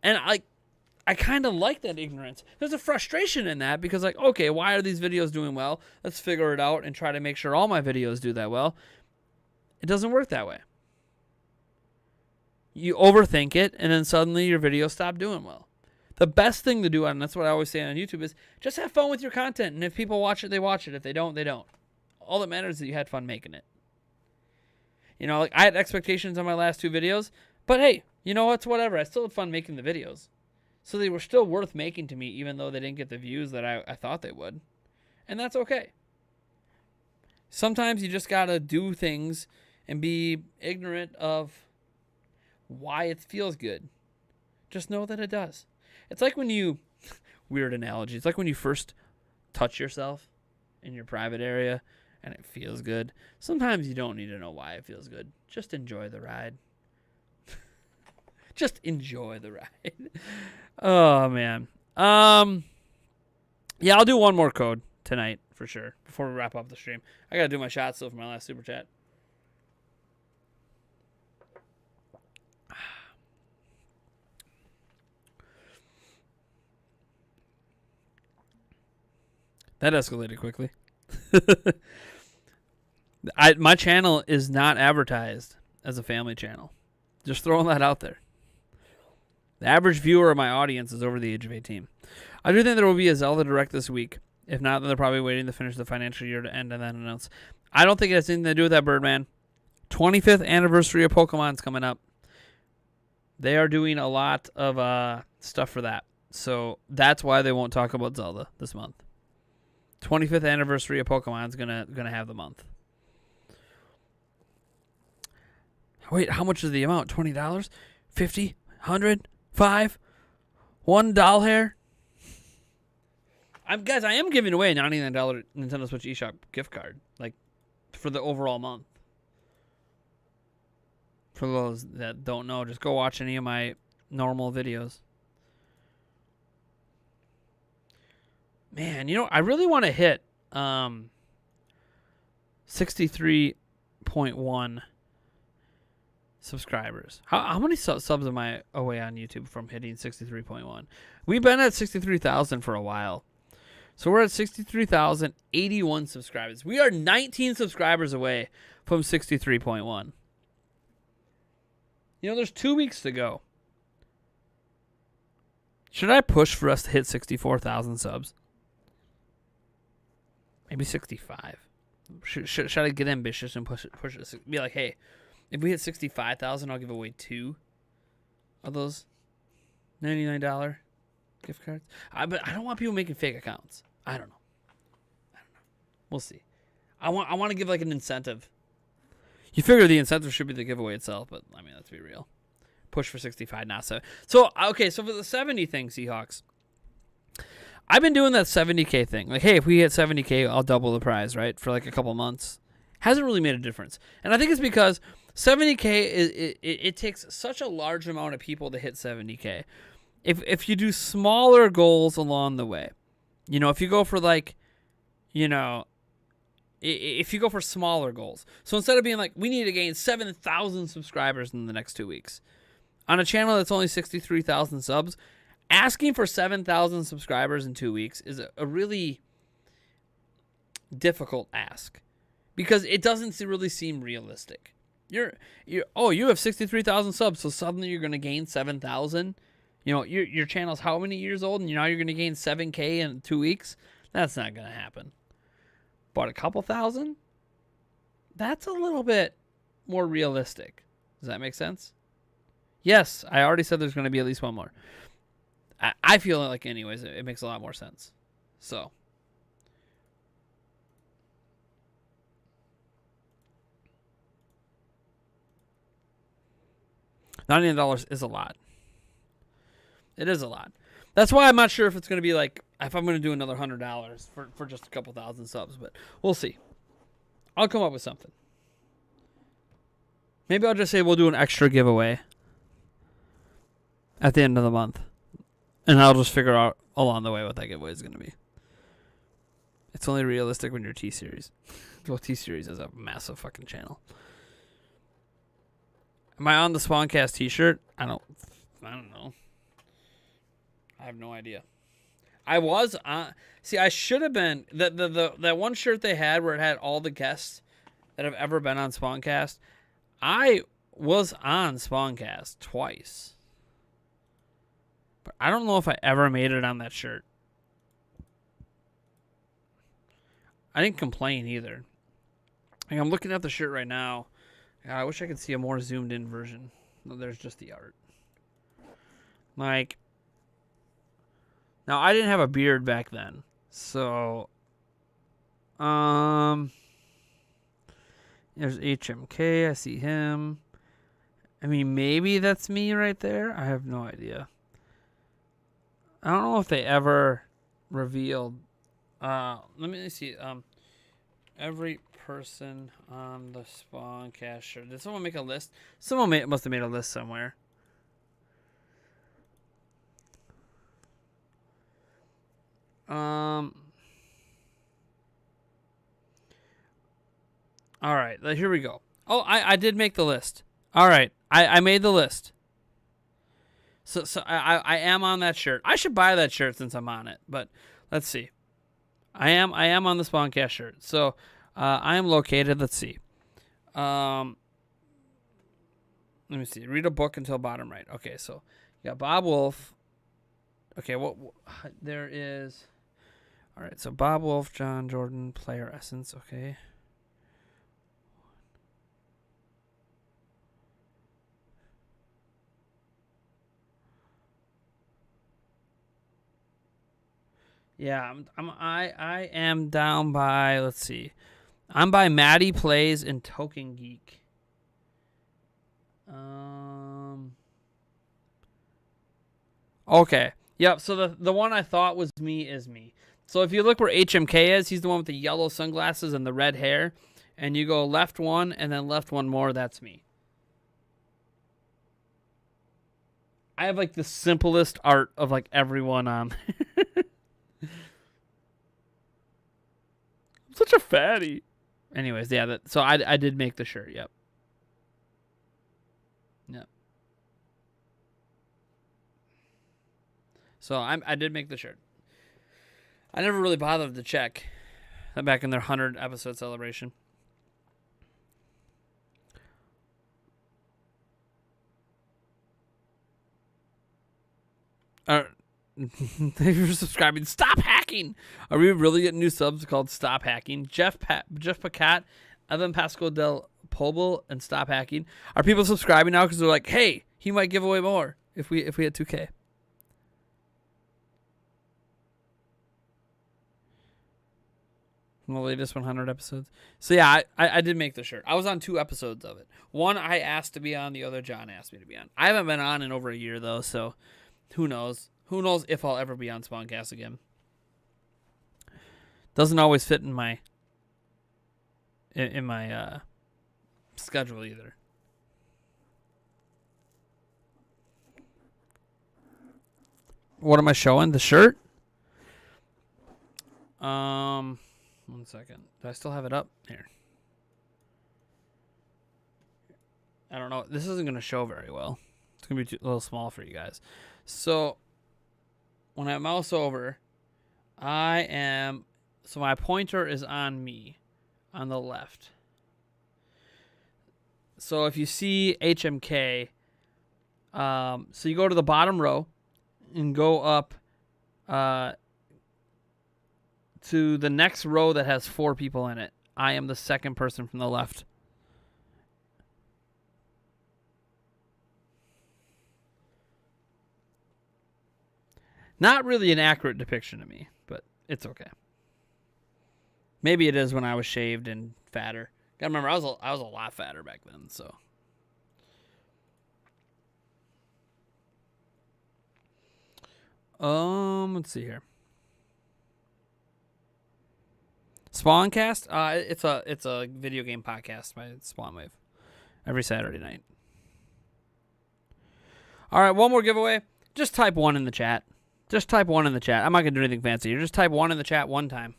And I kind of like that ignorance. There's a frustration in that because like, okay, why are these videos doing well? Let's figure it out and try to make sure all my videos do that well. It doesn't work that way. You overthink it, and then suddenly your videos stop doing well. The best thing to do, and that's what I always say on YouTube, is just have fun with your content. And if people watch it, they watch it. If they don't, they don't. All that matters is that you had fun making it. Like I had expectations on my last 2 videos, but hey, it's whatever. I still had fun making the videos. So they were still worth making to me, even though they didn't get the views that I thought they would. And that's okay. Sometimes you just got to do things and be ignorant of why it feels good. Just know that it does. It's like when you, weird analogy, it's like when you first touch yourself in your private area and it feels good. Sometimes you don't need to know why it feels good. Just enjoy the ride. Just enjoy the ride. Oh, man. Yeah, I'll do one more code tonight for sure before we wrap up the stream. I got to do my shot still for my last super chat. That escalated quickly. My channel is not advertised as a family channel. Just throwing that out there. The average viewer of my audience is over the age of 18. I do think there will be a Zelda Direct this week. If not, then they're probably waiting to finish the financial year to end and then announce. I don't think it has anything to do with that, Birdman. 25th anniversary of Pokemon's coming up. They are doing a lot of stuff for that. So that's why they won't talk about Zelda this month. 25th anniversary of Pokemon's gonna have the month. Wait, how much is the amount? $20? $50? $100? $5? $1 hair? I am giving away a $99 Nintendo Switch eShop gift card, like for the overall month. For those that don't know, just go watch any of my normal videos. Man, I really want to hit 63.1 subscribers. How many subs am I away on YouTube from hitting 63.1? We've been at 63,000 for a while. So we're at 63,081 subscribers. We are 19 subscribers away from 63.1. There's 2 weeks to go. Should I push for us to hit 64,000 subs? Maybe 65. Should I get ambitious and push it? Be like, hey, if we hit 65,000, I'll give away 2 of those $99 gift cards. But I don't want people making fake accounts. I don't know. We'll see. I want to give like an incentive. You figure the incentive should be the giveaway itself, but I mean, let's be real. Push for 65, not so. So okay, so for the 70 thing, Seahawks, I've been doing that 70K thing. Like, hey, if we hit 70K, I'll double the prize, right? For like a couple months. Hasn't really made a difference. And I think it's because 70K, it takes such a large amount of people to hit 70K. If you do smaller goals along the way, you know, if you go for like, you know, if you go for smaller goals. So instead of being like, we need to gain 7,000 subscribers in the next 2 weeks. On a channel that's only 63,000 subs, asking for 7,000 subscribers in 2 weeks is a really difficult ask because it doesn't really seem realistic. You have 63,000 subs, so suddenly you're going to gain 7,000. You know, your channel's how many years old, and now you're going to gain 7K in 2 weeks? That's not going to happen. But a couple thousand? That's a little bit more realistic. Does that make sense? Yes, I already said there's going to be at least one more. I feel like, anyways, it makes a lot more sense. So. $99 is a lot. It is a lot. That's why I'm not sure if it's going to be like, if I'm going to do another $100 for just a couple thousand subs, but we'll see. I'll come up with something. Maybe I'll just say we'll do an extra giveaway at the end of the month. And I'll just figure out along the way what that giveaway is going to be. It's only realistic when you're T-Series. Well, T-Series is a massive fucking channel. Am I on the Spawncast t-shirt? I don't know. I have no idea. I was on. See, I should have been. That one shirt they had where it had all the guests that have ever been on Spawncast. I was on Spawncast twice. But I don't know if I ever made it on that shirt. I didn't complain either. Like, I'm looking at the shirt right now. God, I wish I could see a more zoomed in version. No, there's just the art. Like, now I didn't have a beard back then. So, there's HMK. I see him. I mean, maybe that's me right there. I have no idea. I don't know if they ever revealed. Let me see. Every person on the Spawncast shirt. Did someone make a list? Someone must have made a list somewhere. All right, here we go. Oh, I did make the list. All right, I made the list. So I am on that shirt. I should buy that shirt since I'm on it. But let's see. I am on the Spawncast shirt. So I am located. Let's see. Let me see. Read a book until bottom right. Okay, so you got Bob Wolf. Okay, what there is. All right, so Bob Wolf, John Jordan, Player Essence. Okay. Yeah, I am down by, let's see. I'm by Maddie Plays and Token Geek. Okay. Yep, so the one I thought was me is me. So if you look where HMK is, he's the one with the yellow sunglasses and the red hair. And you go left one and then left one more, that's me. I have like the simplest art of like everyone on. I'm such a fatty. Anyways, yeah, so I did make the shirt, yep. Yep. So I did make the shirt. I never really bothered to check back in their 100 episode celebration. Thank you for subscribing. Stop hacking. Are we really getting new subs called Stop Hacking? Jeff Pacat, Evan Pascal Del Pobel, and Stop Hacking. Are people subscribing now because they're like, hey, he might give away more if we hit 2K? The latest 100 episodes. So yeah, I did make the shirt. I was on 2 episodes of it. One I asked to be on, the other John asked me to be on. I haven't been on in over a year though, so who knows? Who knows if I'll ever be on Spawncast again? Doesn't always fit in my schedule either. What am I showing? The shirt? 1 second. Do I still have it up? Here. I don't know. This isn't going to show very well. It's going to be a little small for you guys. So, when I mouse over, so my pointer is on me, on the left. So if you see HMK, so you go to the bottom row and go up to the next row that has 4 people in it. I am the second person from the left. Not really an accurate depiction of me, but it's okay. Maybe it is when I was shaved and fatter. Gotta remember, I was a lot fatter back then, so. Let's see here. Spawncast? It's a video game podcast by Spawnwave. Every Saturday night. All right, one more giveaway. Just type 1 in the chat. Just type 1 in the chat. I'm not going to do anything fancy. You just type 1 in the chat one time.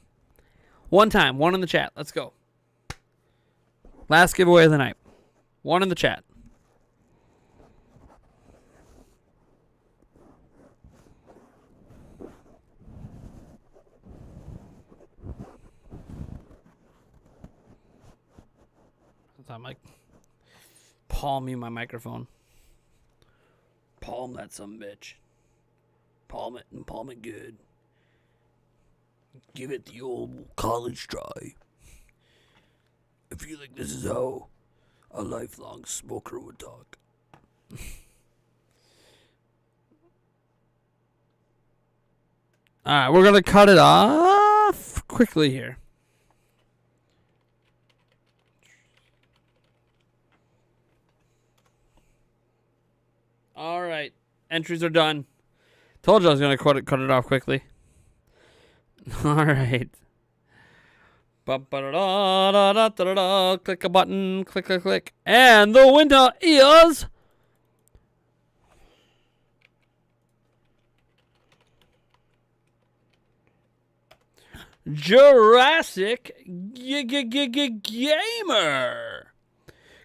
1 time. 1 in the chat. Let's go. Last giveaway of the night. 1 in the chat. I'm like palming my microphone. Palm that sumbitch. Palm it and palm it good. Give it the old college try. I feel like this is how a lifelong smoker would talk. Alright, we're going to cut it off quickly here. Alright, entries are done. Told you I was going to cut it off quickly. Alright. Click a button. Click, click, click. And the winner is... Jurassic Gamer.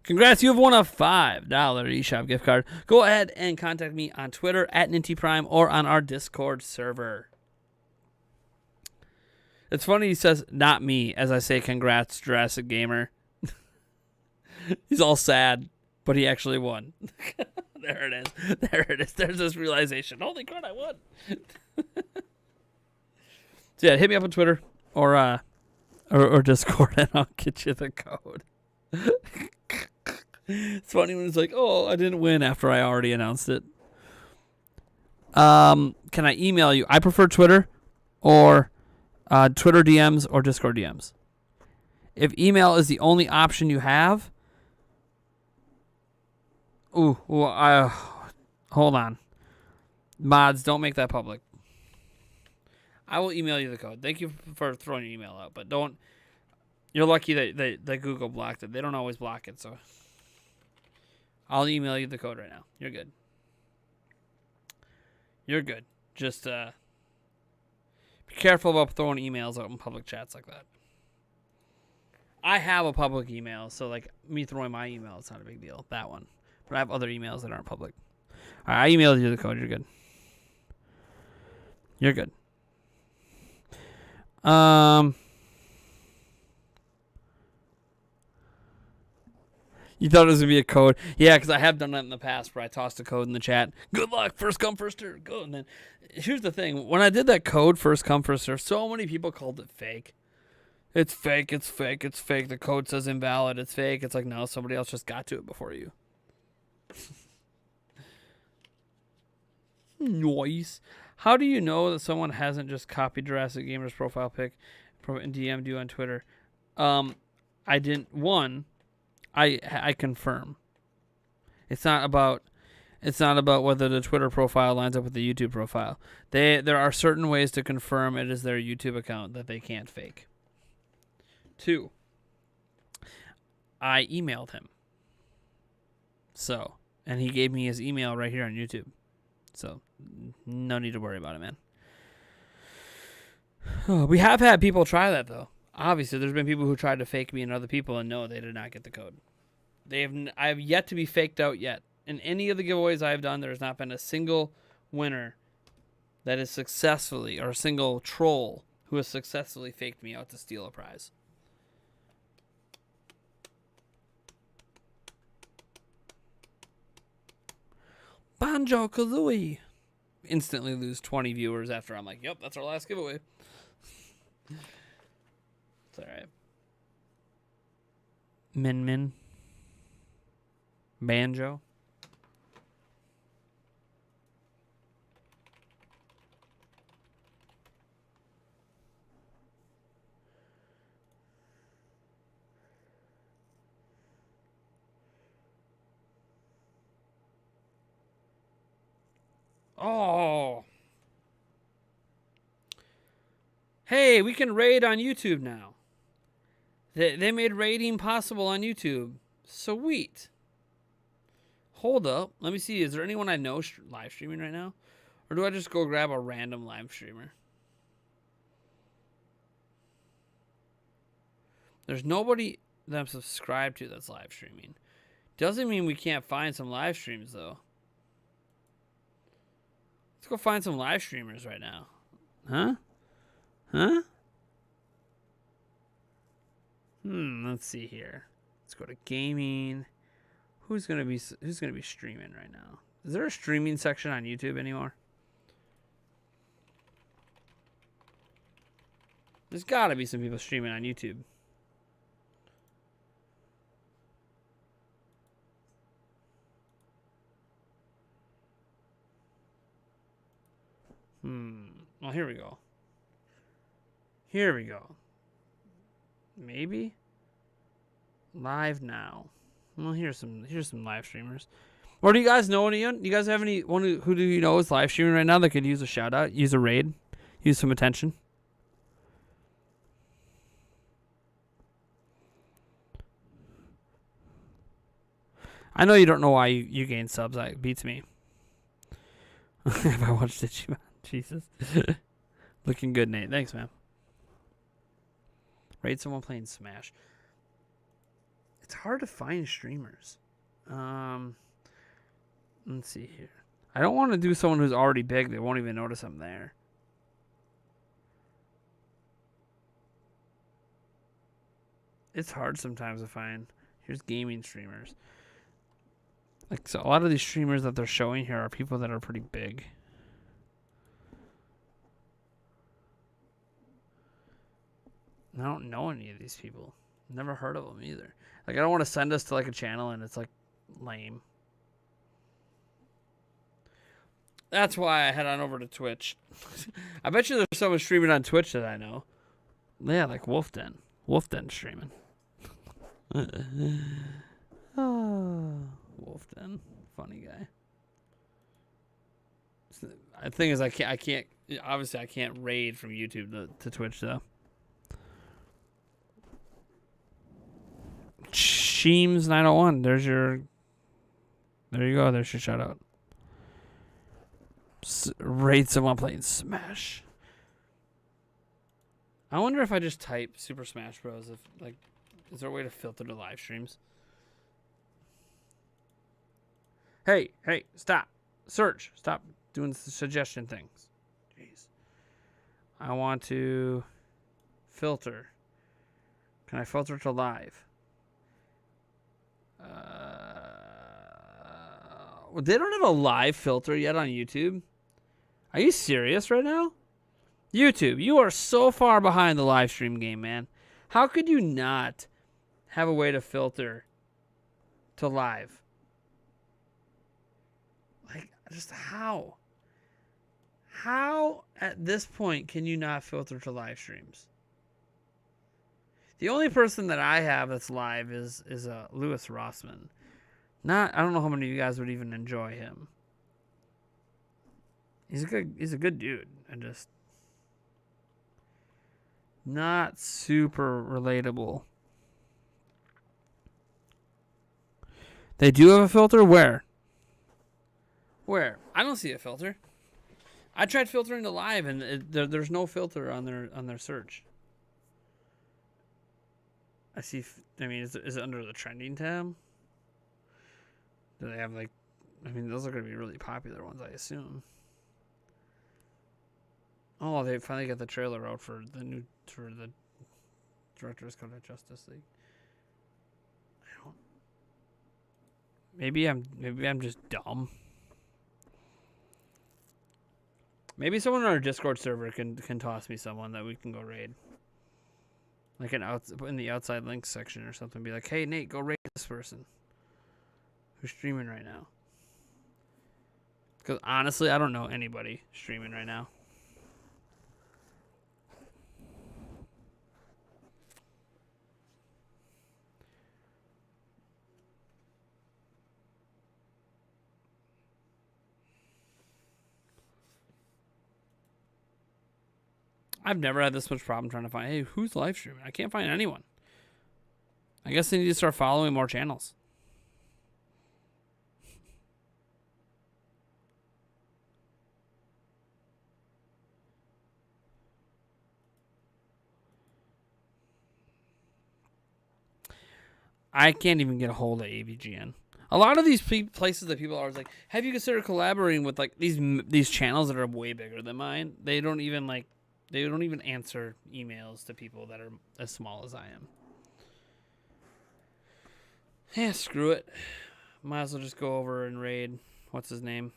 Congrats, you have won a $5 eShop gift card. Go ahead and contact me on Twitter at NintyPrime or on our Discord server. It's funny he says, not me, as I say, congrats, Jurassic Gamer. He's all sad, but he actually won. There it is. There it is. There's this realization. Holy crap, I won. So yeah, hit me up on Twitter or Discord, and I'll get you the code. It's funny when it's like, oh, I didn't win after I already announced it. Can I email you? I prefer Twitter or Twitter DMs or Discord DMs. If email is the only option you have, hold on. Mods, don't make that public. I will email you the code. Thank you for throwing your email out, but don't. You're lucky that Google blocked it. They don't always block it, so I'll email you the code right now. You're good. You're good. Just be careful about throwing emails out in public chats like that. I have a public email, so like me throwing my email, it's not a big deal. That one. But I have other emails that aren't public. All right, I emailed you the code. You're good. You're good. You thought it was going to be a code. Yeah, because I have done that in the past where I tossed a code in the chat. Good luck. First come, first serve. Go. And then here's the thing. When I did that code, first come, first serve, so many people called it fake. It's fake. It's fake. It's fake. The code says invalid. It's fake. It's like, no, somebody else just got to it before you. Noise. How do you know that someone hasn't just copied Jurassic Gamer's profile pic And DM'd you on Twitter. I didn't. One, I confirm. It's not about whether the Twitter profile lines up with the YouTube profile. There are certain ways to confirm it is their YouTube account that they can't fake. 2, I emailed him. So, and he gave me his email right here on YouTube. So, no need to worry about it, man. We have had people try that, though. Obviously, there's been people who tried to fake me and other people, and no, they did not get the code. I have yet to be faked out yet. In any of the giveaways I have done, there has not been a single winner that is successfully, or a single troll who has successfully faked me out to steal a prize. Banjo-Kazooie. Instantly lose 20 viewers after I'm like, yep, that's our last giveaway. It's alright. Min. Banjo. Oh. Hey, we can raid on YouTube now. They made raiding possible on YouTube. Sweet. Hold up. Let me see. Is there anyone I know live streaming right now? Or do I just go grab a random live streamer? There's nobody that I'm subscribed to that's live streaming. Doesn't mean we can't find some live streams, though. Let's go find some live streamers right now. Huh? Let's see here. Let's go to gaming. Who's gonna be streaming right now? Is there a streaming section on YouTube anymore? There's gotta be some people streaming on YouTube. Well, here we go. Maybe live now. Well, here's some live streamers. Or do you guys know anyone? Do you guys have anyone who do you know is live streaming right now that could use a shout out, use a raid, use some attention? I know you don't know why you gain subs. That beats me. If I watched it, Jesus. Looking good, Nate. Thanks, man. Raid someone playing Smash. It's hard to find streamers. Let's see here. I don't want to do someone who's already big. They won't even notice I'm there. It's hard sometimes to find. Here's gaming streamers. Like, so a lot of these streamers that they're showing here are people that are pretty big. I don't know any of these people. Never heard of them either. Like, I don't want to send us to like a channel and it's like lame. That's why I head on over to Twitch. I bet you there's someone streaming on Twitch that I know. Yeah, like Wolfden. Wolfden streaming. Oh, Wolfden. Funny guy. The thing is, I can't, obviously I can't raid from YouTube to Twitch though. Sheems 901. There you go. There's your shout out. Raid someone playing Smash. I wonder if I just type Super Smash Bros. If like, is there a way to filter the live streams? Hey, stop. Search. Stop doing suggestion things. Jeez. I want to filter. Can I filter to live? They don't have a live filter yet on YouTube. Are you serious right now? YouTube, you are so far behind the live stream game, man. How could you not have a way to filter to live? Like, just how? How at this point can you not filter to live streams? The only person that I have that's live is Louis Rossman. I don't know how many of you guys would even enjoy him. He's a good dude. And just not super relatable. They do have a filter? Where? I don't see a filter. I tried filtering the live, and there's no filter on their search. I see. I mean, is it under the trending tab? Do they have like? I mean, those are going to be really popular ones, I assume. Oh, they finally got the trailer out for the Director's Cut of Justice League. Maybe I'm just dumb. Maybe someone on our Discord server can toss me someone that we can go raid. Like in the outside links section or something. Be like, hey Nate, go raid this person who's streaming right now. Because honestly, I don't know anybody streaming right now. I've never had this much problem trying to find, hey, who's live streaming? I can't find anyone. I guess they need to start following more channels. I can't even get a hold of AVGN. A lot of these places that people are always like, have you considered collaborating with like these channels that are way bigger than mine? They don't even answer emails to people that are as small as I am. Yeah, screw it. Might as well just go over and raid. What's his name?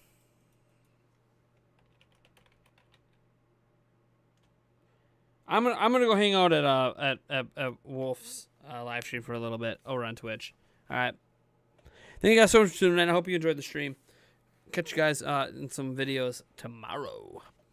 I'm gonna go hang out at Wolf's live stream for a little bit over on Twitch. All right. Thank you guys so much for tuning in. I hope you enjoyed the stream. Catch you guys in some videos tomorrow.